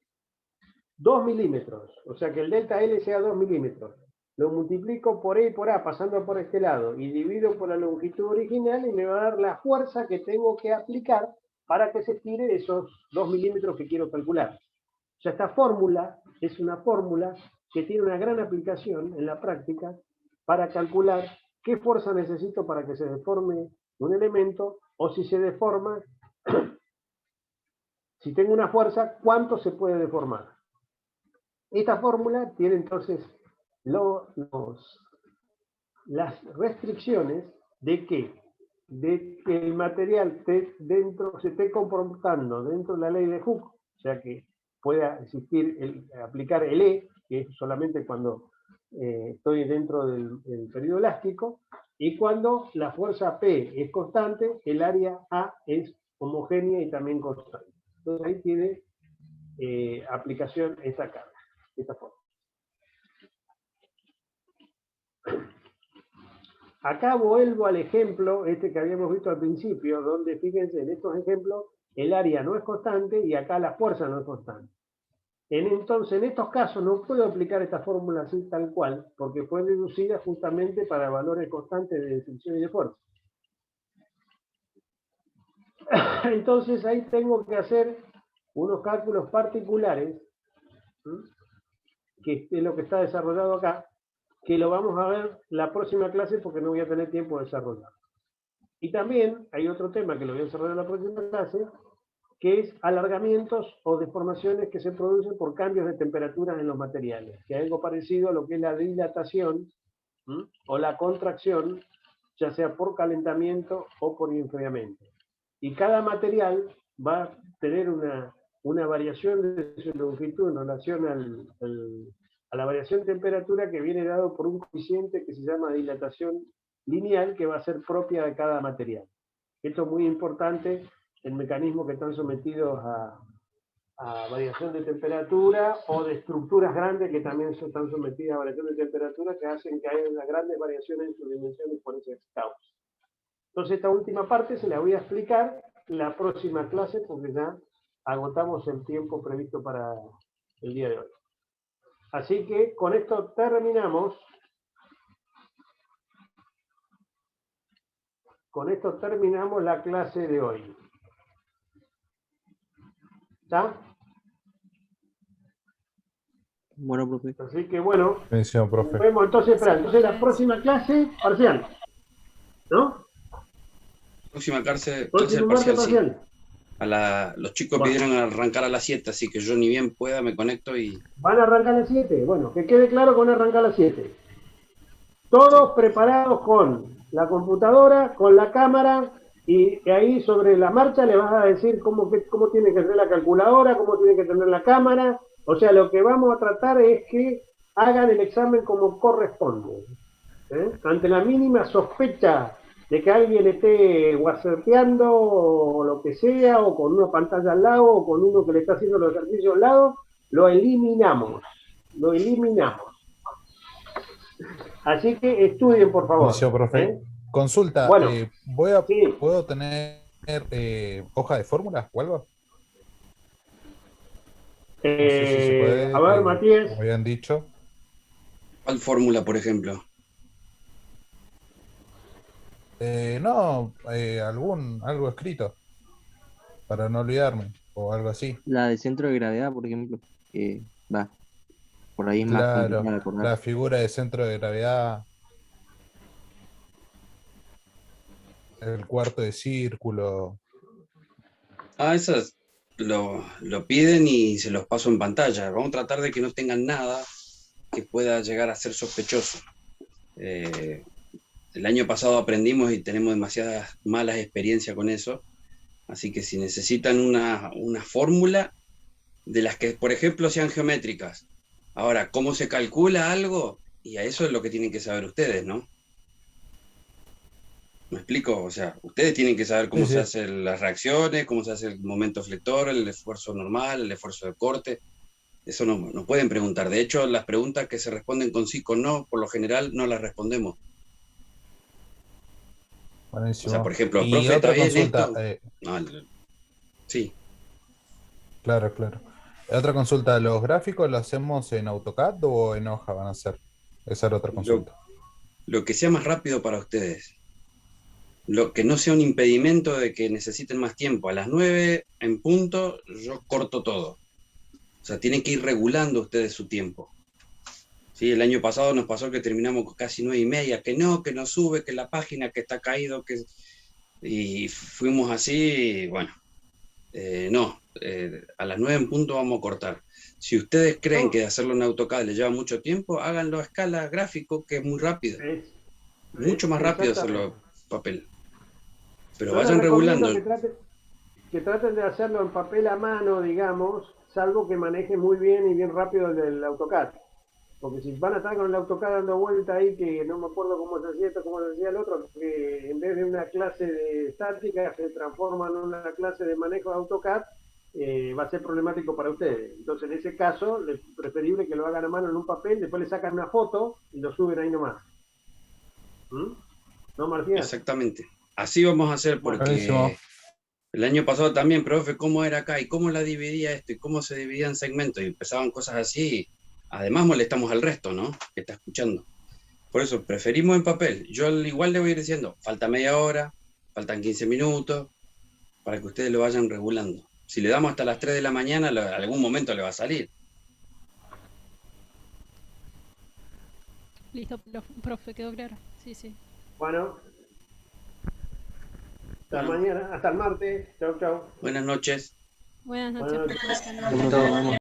2 milímetros, o sea que el delta L sea 2 milímetros, lo multiplico por E y por A pasando por este lado y divido por la longitud original y me va a dar la fuerza que tengo que aplicar para que se estire esos 2 milímetros que quiero calcular. O sea, esta fórmula es una fórmula que tiene una gran aplicación en la práctica para calcular qué fuerza necesito para que se deforme un elemento, o si se deforma, si tengo una fuerza, ¿cuánto se puede deformar? Esta fórmula tiene entonces las restricciones de que el material se esté comportando dentro de la ley de Hooke, o sea que pueda existir, aplicar el E, que es solamente cuando estoy dentro del periodo elástico, y cuando la fuerza P es constante, el área A es homogénea y también constante. Entonces ahí tiene aplicación esta carga, esta forma. Acá vuelvo al ejemplo que habíamos visto al principio, donde fíjense, en estos ejemplos el área no es constante y acá la fuerza no es constante. Entonces, en estos casos no puedo aplicar esta fórmula así tal cual, porque fue deducida justamente para valores constantes de fricción y de fuerza. Entonces ahí tengo que hacer unos cálculos particulares, que es lo que está desarrollado acá, que lo vamos a ver la próxima clase porque no voy a tener tiempo de desarrollar. Y también hay otro tema que lo voy a desarrollar en la próxima clase, que es alargamientos o deformaciones que se producen por cambios de temperatura en los materiales, que es algo parecido a lo que es la dilatación o la contracción, ya sea por calentamiento o por enfriamiento. Y cada material va a tener una variación de su longitud en relación a la variación de temperatura que viene dado por un coeficiente que se llama dilatación lineal, que va a ser propia de cada material. Esto es muy importante en mecanismos que están sometidos a variación de temperatura o de estructuras grandes que también están sometidas a variación de temperatura, que hacen que haya grandes variaciones en sus dimensiones por ese causa. Entonces esta última parte se la voy a explicar la próxima clase porque ya agotamos el tiempo previsto para el día de hoy. Así que con esto terminamos. Con esto terminamos la clase de hoy. ¿Está? Bueno, profe. Así que bueno, Bendición, profe. nos vemos entonces, entonces la próxima clase parcial, ¿no? Próxima clase Próximo martes parcial, sí. parcial. Los chicos Bueno. pidieron arrancar a las 7, así que yo ni bien pueda me conecto y... Van a arrancar a las 7. Bueno, que quede claro que van a arrancar a las 7. Todos preparados con la computadora, con la cámara, y ahí sobre la marcha le vas a decir cómo tiene que ser la calculadora, cómo tiene que tener la cámara. O sea, lo que vamos a tratar es que hagan el examen como corresponde. Ante la mínima sospecha de que alguien esté whatsappeando o lo que sea, o con una pantalla al lado, o con uno que le está haciendo los ejercicios al lado, lo eliminamos. Lo eliminamos. Así que estudien, por favor. Bendición, profe. Consulta, Bueno, sí. ¿puedo tener hoja de fórmulas o algo? No sé si se puede, A ver, Matías. como habían dicho. ¿Cuál fórmula, por ejemplo? Algo escrito, para no olvidarme, o algo así. La de centro de gravedad, por ejemplo. Por ahí es más Claro, complicado de acordar. la figura de centro de gravedad, el cuarto de círculo. Esas lo piden y se los paso en pantalla. Vamos a tratar de que no tengan nada que pueda llegar a ser sospechoso. El año pasado aprendimos y tenemos demasiadas malas experiencias con eso. Así que si necesitan una fórmula de las que, por ejemplo, sean geométricas. Ahora, ¿cómo se calcula algo? Y a eso es lo que tienen que saber ustedes, ¿no? ¿Me explico? O sea, ustedes tienen que saber cómo se hacen las reacciones, cómo se hace el momento flector, el esfuerzo normal, el esfuerzo de corte. Eso no pueden preguntar. De hecho, las preguntas que se responden con sí, con no, por lo general no las respondemos. Buenísimo. O sea, por ejemplo, Y profe, otra ¿está bien consulta. esto? Sí. Claro. Otra consulta, ¿los gráficos los hacemos en AutoCAD o en hoja van a ser? Esa era otra consulta. Lo que sea más rápido para ustedes. Lo que no sea un impedimento de que necesiten más tiempo. A las 9 en punto yo corto todo. O sea, tienen que ir regulando ustedes su tiempo. Sí, el año pasado nos pasó que terminamos casi 9:30, que no sube, que la página que está caído, y fuimos así, bueno, a las 9 en punto vamos a cortar. Si ustedes creen que hacerlo en AutoCAD les lleva mucho tiempo, háganlo a escala gráfico, que es muy rápido. Mucho más rápido hacerlo en papel. Pero Yo vayan les recomiendo regulando. que traten de hacerlo en papel a mano, digamos, salvo que maneje muy bien y bien rápido el AutoCAD. Porque si van a estar con el AutoCAD dando vuelta ahí, que no me acuerdo cómo se hacía esto, cómo se hacía el otro, que en vez de una clase de estática se transforma en una clase de manejo de AutoCAD, va a ser problemático para ustedes. Entonces, en ese caso, es preferible que lo hagan a mano en un papel, después le sacan una foto y lo suben ahí nomás. ¿Mm? ¿No, Marcial? Exactamente. Así vamos a hacer, porque Buenísimo. el año pasado también, profe, ¿cómo era acá? ¿Y cómo la dividía esto? ¿Y cómo se dividía en segmentos? Y empezaban cosas así. Además molestamos al resto, ¿no? Que está escuchando. Por eso preferimos en papel. Yo igual le voy a ir diciendo, falta media hora, faltan 15 minutos, para que ustedes lo vayan regulando. Si le damos hasta las 3 de la mañana, algún momento le va a salir. Listo, profe, quedó claro. Sí, sí. Bueno, hasta Bueno. mañana, hasta el martes. Chau, chau. Buenas noches. Buenas noches, Buenas profe. noches. Hasta luego.